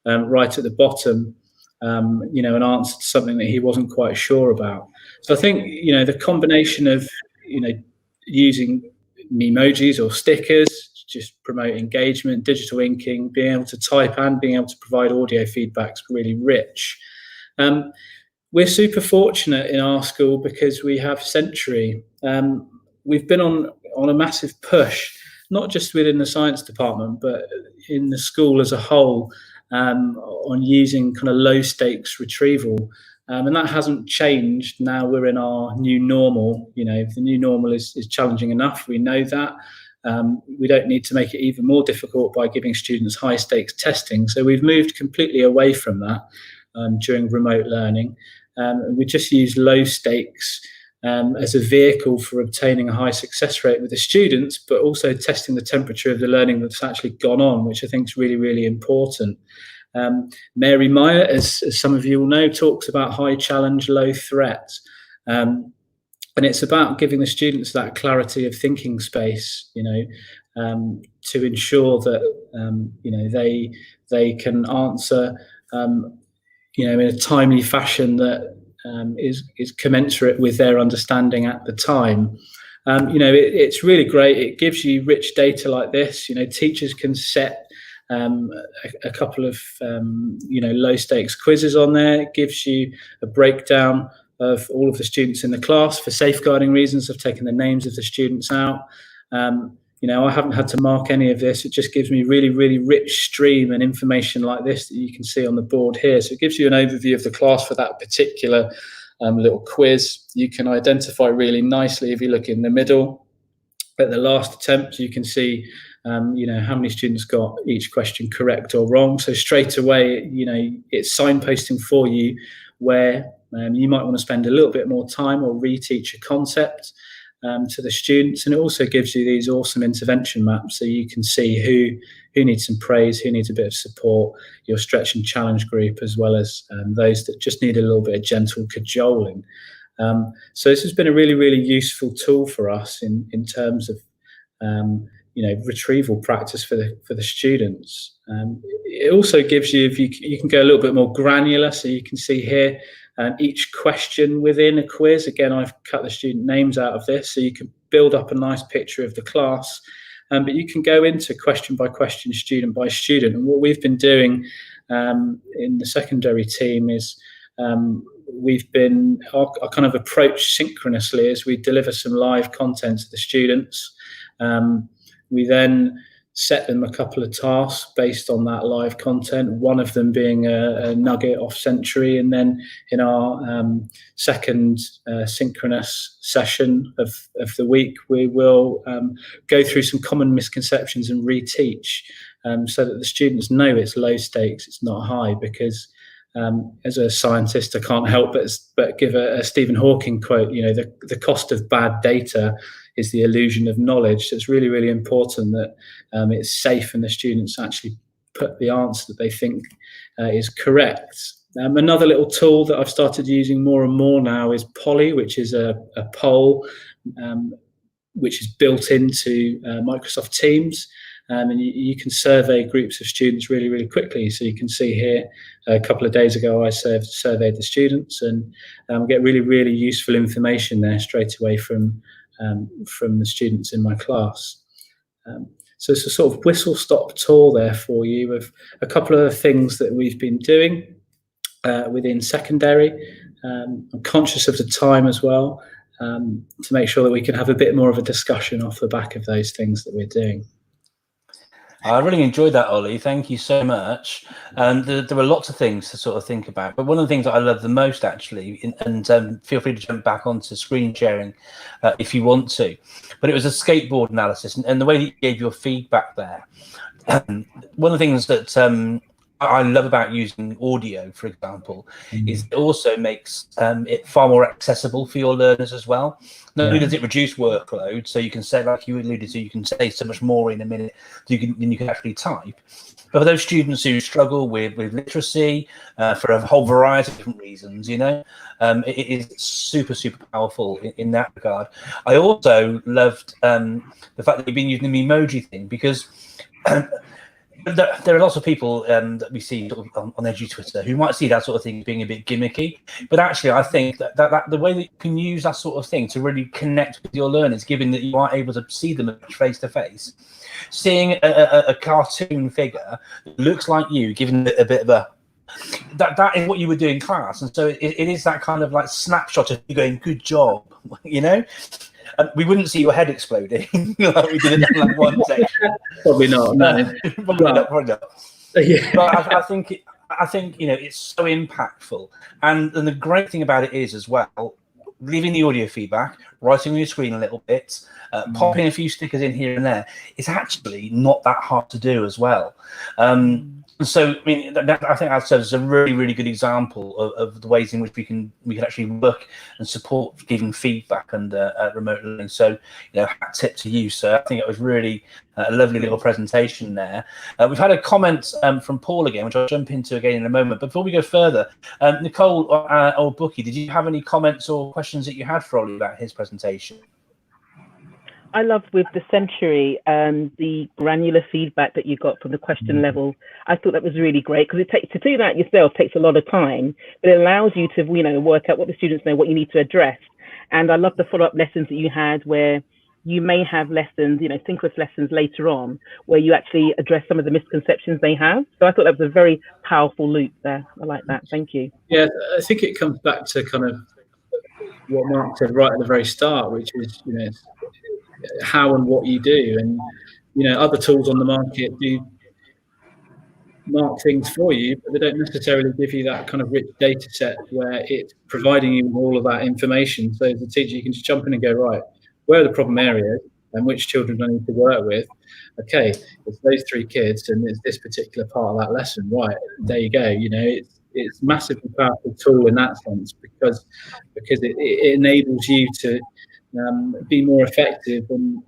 [SPEAKER 1] right at the bottom, you know, an answer to something that he wasn't quite sure about. So I think, you know, the combination of, you know, using Memojis or stickers, just promote engagement, digital inking, being able to type and being able to provide audio feedback is really rich. We're super fortunate in our school because we have Century. We've been on a massive push, not just within the science department, but in the school as a whole, on using kind of low stakes retrieval. And that hasn't changed. Now we're in our new normal. You know, the new normal is challenging enough. We know that. We don't need to make it even more difficult by giving students high stakes testing. So we've moved completely away from that during remote learning. We just use low stakes as a vehicle for obtaining a high success rate with the students, but also testing the temperature of the learning that's actually gone on, which I think is really, really important. Mary Meyer, as some of you will know, talks about high challenge, low threat. And it's about giving the students that clarity of thinking space, to ensure that, they can answer, in a timely fashion that is commensurate with their understanding at the time. It's really great. It gives you rich data like this. Teachers can set a couple of low stakes quizzes on there. It gives you a breakdown of all of the students in the class. For safeguarding reasons, I've taken the names of the students out. I haven't had to mark any of this. It just gives me really, really rich stream and information like this that you can see on the board here. So it gives you an overview of the class for that particular little quiz. You can identify really nicely, if you look in the middle at the last attempt, you can see how many students got each question correct or wrong. So straight away, it's signposting for you where you might want to spend a little bit more time or reteach a concept to the students. And it also gives you these awesome intervention maps so you can see who needs some praise, who needs a bit of support, your stretch and challenge group, as well as those that just need a little bit of gentle cajoling. So this has been a really, really useful tool for us in terms of retrieval practice for the students. It also gives you, if you can go a little bit more granular, so you can see here each question within a quiz. Again, I've cut the student names out of this, so you can build up a nice picture of the class. But you can go into question by question, student by student. And what we've been doing in the secondary team is we've been our kind of approach synchronously as we deliver some live content to the students. We then set them a couple of tasks based on that live content, one of them being a nugget off century. And then in our second synchronous session of the week, we will go through some common misconceptions and reteach so that the students know it's low stakes, it's not high, because as a scientist, I can't help but give a Stephen Hawking quote, the cost of bad data is the illusion of knowledge. So it's really, really important that it's safe and the students actually put the answer that they think is correct. Another little tool that I've started using more and more now is Pali, which is a poll which is built into Microsoft Teams. And you can survey groups of students really, really quickly. So you can see here, a couple of days ago, I surveyed the students and get really, really useful information there straight away from the students in my class. So it's a sort of whistle-stop tour there for you of a couple of the things that we've been doing within secondary. I'm conscious of the time as well, to make sure that we can have a bit more of a discussion off the back of those things that we're doing.
[SPEAKER 2] I really enjoyed that, Ollie. Thank you so much. There were lots of things to sort of think about, but one of the things that I love the most, actually, and feel free to jump back onto screen sharing if you want to, but it was a skateboard analysis and the way that you gave your feedback there. One of the things that I love about using audio, for example, is it also makes it far more accessible for your learners as well. Not only does it reduce workload, so you can say, like you alluded to, you can say so much more in a minute than you can actually type. But for those students who struggle with literacy for a whole variety of different reasons, it is super, super powerful in that regard. I also loved the fact that you've been using the emoji thing, because there are lots of people that we see sort of on edgy Twitter who might see that sort of thing being a bit gimmicky, but actually I think that the way that you can use that sort of thing to really connect with your learners, given that you are able to see them face to face, seeing a cartoon figure that looks like you, giving it a bit of a that is what you would do in class, and so it is that kind of like snapshot of you going, good job, we wouldn't see your head exploding like we did in that one section.
[SPEAKER 1] Probably not. No.
[SPEAKER 2] Probably not.
[SPEAKER 1] Yeah.
[SPEAKER 2] But I think it's so impactful, and the great thing about it is as well, leaving the audio feedback, writing on your screen a little bit, popping a few stickers in here and there. It's actually not that hard to do as well. So, I mean, I think that serves as a really, really good example of the ways in which we can actually work and support giving feedback and remote learning. So, hat tip to you. So I think it was really a lovely little presentation there. We've had a comment from Paul again, which I'll jump into again in a moment. But before we go further, Nicole or Bukky, did you have any comments or questions that you had for Olly about his presentation?
[SPEAKER 3] I loved with the Century the granular feedback that you got from the question level. I thought that was really great, because to do that yourself takes a lot of time, but it allows you to work out what the students know, what you need to address. And I love the follow-up lessons that you had, where you may have lessons, synchronous lessons later on, where you actually address some of the misconceptions they have. So I thought that was a very powerful loop there. I like that. Thank you.
[SPEAKER 1] Yeah, I think it comes back to kind of what Mark said right at the very start, which is, how and what you do. And, other tools on the market do mark things for you, but they don't necessarily give you that kind of rich data set where it's providing you with all of that information. So as a teacher, you can just jump in and go, right, where are the problem areas and which children do I need to work with? Okay, it's those 3 kids and it's this particular part of that lesson. Right, there you go. It's massively powerful tool in that sense, because it enables you to be more effective and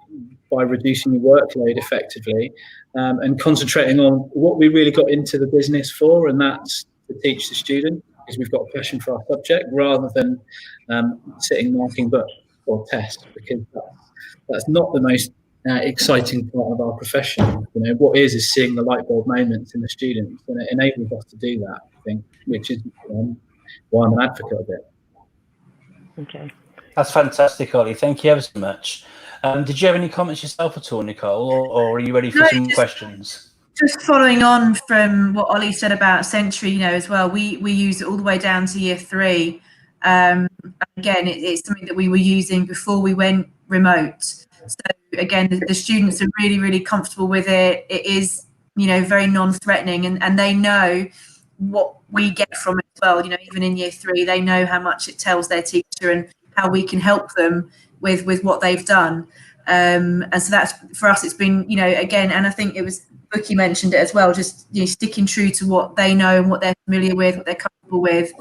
[SPEAKER 1] by reducing your workload effectively, and concentrating on what we really got into the business for, and that's to teach the student, because we've got a passion for our subject, rather than sitting marking book or test, because that's not the most exciting part of our profession. What is seeing the light bulb moments in the students, and it enables us to do that, I think, which is why I'm an advocate of it.
[SPEAKER 3] Okay.
[SPEAKER 2] That's fantastic, Olly. Thank you ever so much. Did you have any comments yourself at all, Nicole, or are you ready for some questions?
[SPEAKER 4] Just following on from what Olly said about Century, as well, we use it all the way down to year 3. Again, it's something that we were using before we went remote. So again, the students are really, really comfortable with it. It is, very non-threatening, and they know what we get from it as well. Even in year 3, they know how much it tells their teacher and how we can help them with what they've done. And so that's, for us, it's been, again, and I think it was Bukky mentioned it as well, just sticking true to what they know and what they're familiar with, what they're comfortable with.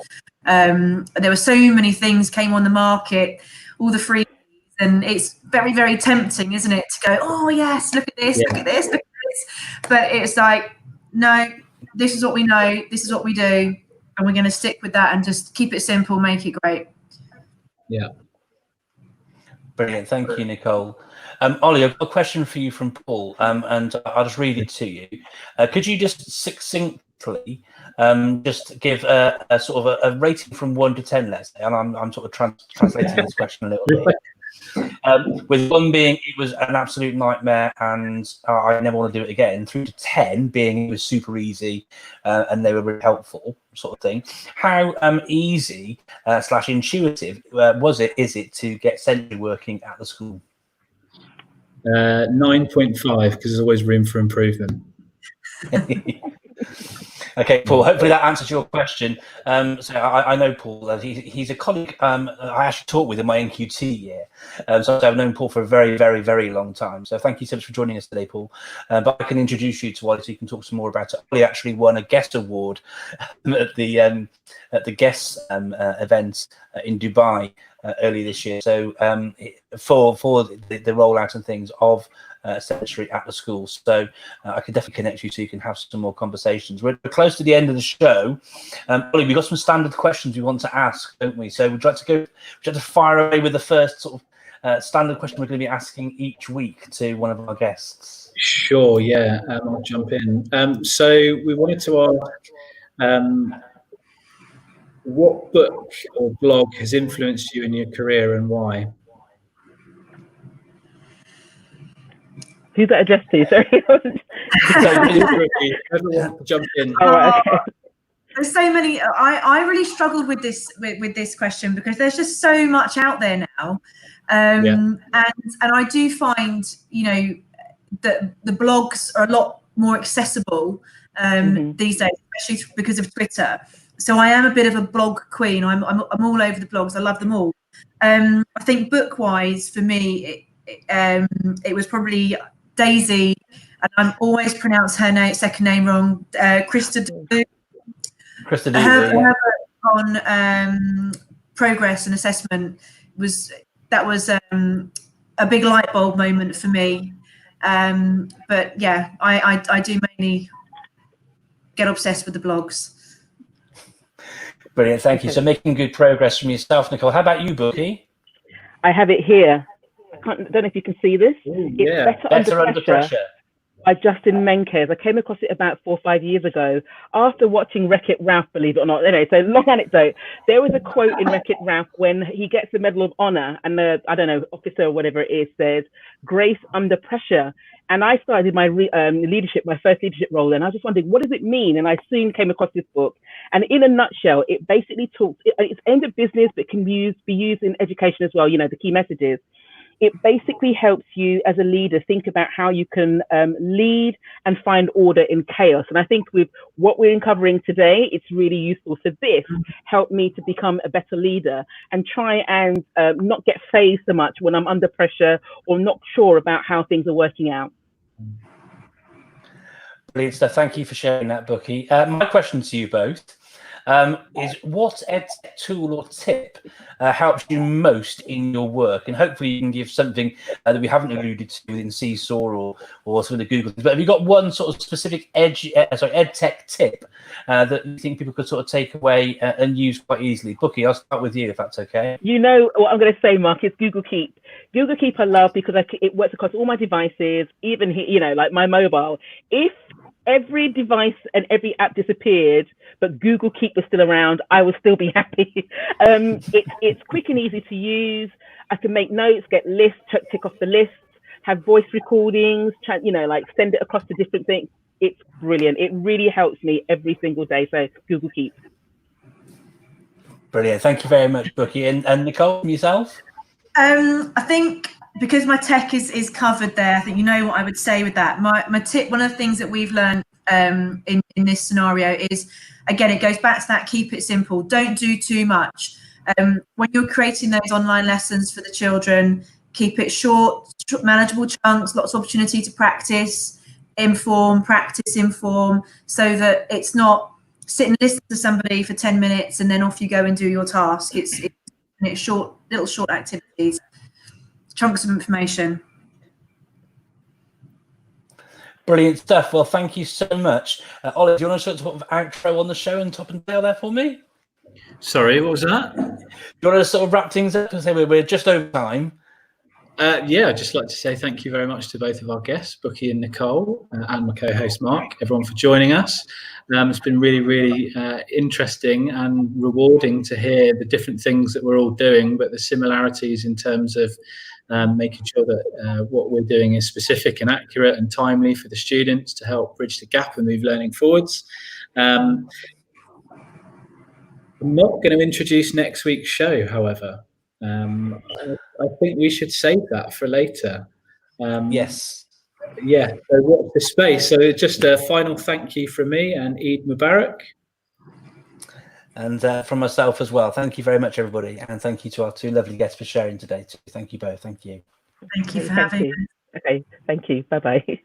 [SPEAKER 4] There were so many things came on the market, all the free, and it's very, very tempting, isn't it, to go, oh yes, look at this, look at this, look at this. But it's like, no, this is what we know, this is what we do, and we're going to stick with that and just keep it simple, make it great.
[SPEAKER 1] Yeah.
[SPEAKER 2] Brilliant. Thank you, Nicole. Olly, I've got a question for you from Paul, and I'll just read it to you. Could you just succinctly just give a sort of a rating from 1 to 10, let's say, and I'm sort of translating this question a little bit. With 1 being it was an absolute nightmare and I never want to do it again, through to 10 being it was super easy and they were really helpful, sort of thing. How easy / intuitive is it to get Century working at the school?
[SPEAKER 1] 9.5, because there's always room for improvement.
[SPEAKER 2] Okay, Paul, hopefully that answers your question. So I know Paul, he's a colleague. I actually taught with in my NQT year. So I've known Paul for a very, very, very long time. So thank you so much for joining us today, Paul. But I can introduce you to Olly so you can talk some more about it. Olly actually won a guest award at the guest event in Dubai early this year. So for the rollout and things of Century at the school. So I can definitely connect you so you can have some more conversations. We're close to the end of the show. Olly, we've got some standard questions we want to ask, don't we? So would you like to fire away with the first sort of standard question we're going to be asking each week to one of our guests?
[SPEAKER 1] Sure, yeah, I'll jump in. So we wanted to ask what book or blog has influenced you in your career and why?
[SPEAKER 3] Who's that addressed to? Sorry.
[SPEAKER 1] Everyone jump in.
[SPEAKER 3] All right, okay.
[SPEAKER 4] There's so many. I really struggled with this question because there's just so much out there now, and I do find that the blogs are a lot more accessible these days, especially because of Twitter. So I am a bit of a blog queen. I'm all over the blogs. I love them all. I think book wise for me, it was probably Daisy and I'm always pronounce her second name wrong. Krista Du. Her book on progress and assessment was a big light bulb moment for me. But yeah, I do mainly get obsessed with the blogs.
[SPEAKER 2] Brilliant, thank you. So making good progress from yourself, Nicole. How about you, Bukky?
[SPEAKER 3] I have it here. I don't know if you can see this.
[SPEAKER 1] Ooh,
[SPEAKER 3] it's
[SPEAKER 1] yeah.
[SPEAKER 3] Better Under Pressure by Justin Menkes. I came across it about 4 or 5 years ago after watching Wreck-It Ralph, believe it or not. Anyway, so long anecdote. There was a quote in Wreck-It Ralph when he gets the Medal of Honor and the, I don't know, officer or whatever it is says, "Grace under pressure." And I started my first leadership role, and I was just wondering, what does it mean? And I soon came across this book. And in a nutshell, it basically talks, it's aimed at business, but can be used in education as well, you know, the key messages. It basically helps you as a leader think about how you can lead and find order in chaos. And I think with what we're uncovering today, it's really useful. So this helped me to become a better leader and try and not get phased so much when I'm under pressure or not sure about how things are working out.
[SPEAKER 2] Brilliant stuff. Thank you for sharing that, Bukky. My question to you both is, what ed tool or tip helps you most in your work? And hopefully you can give something that we haven't alluded to within Seesaw or some of the Google things. But have you got one sort of specific ed tech tip that you think people could sort of take away and use quite easily? Bukky, I'll start with you if that's okay.
[SPEAKER 3] You know what I'm going to say, Mark, is Google Keep. Google Keep I love because it works across all my devices, even, you know, like my mobile. If every device and every app disappeared, but Google Keep was still around, I would still be happy. It's quick and easy to use. I can make notes, get lists, tick off the lists, have voice recordings, you know, like send it across to different things. It's brilliant. It really helps me every single day. So Google Keep.
[SPEAKER 2] Brilliant. Thank you very much, Bukky. And Nicole, from yourself?
[SPEAKER 4] I think because my tech is covered there, I think you know what I would say with that. My tip, one of the things that we've learned in this scenario is, again, it goes back to that, keep it simple. Don't do too much. When you're creating those online lessons for the children, keep it short, manageable chunks, lots of opportunity to practice, practice, inform, so that it's not sit and listen to somebody for 10 minutes and then off you go and do your task. It's short, little short activities, chunks of information.
[SPEAKER 2] Brilliant stuff. Well, thank you so much. Ollie, do you want to sort of outro on the show and top and tail there for me?
[SPEAKER 1] Sorry, what was that?
[SPEAKER 2] Do you want to sort of wrap things up and say we're just over time?
[SPEAKER 1] Yeah, I'd just like to say thank you very much to both of our guests, Bukky and Nicole, and my co-host Mark, everyone for joining us. It's been really, really interesting and rewarding to hear the different things that we're all doing, but the similarities in terms of making sure that what we're doing is specific and accurate and timely for the students to help bridge the gap and move learning forwards. I'm not going to introduce next week's show, however. I think we should save that for later.
[SPEAKER 2] Yes.
[SPEAKER 1] Yeah, so watch the space. So just a final thank you from me and Eid Mubarak.
[SPEAKER 2] And from myself as well. Thank you very much, everybody. And thank you to our two lovely guests for sharing today too. Thank you both. Thank you.
[SPEAKER 4] Thank you for having me.
[SPEAKER 3] Okay, thank you. Bye-bye.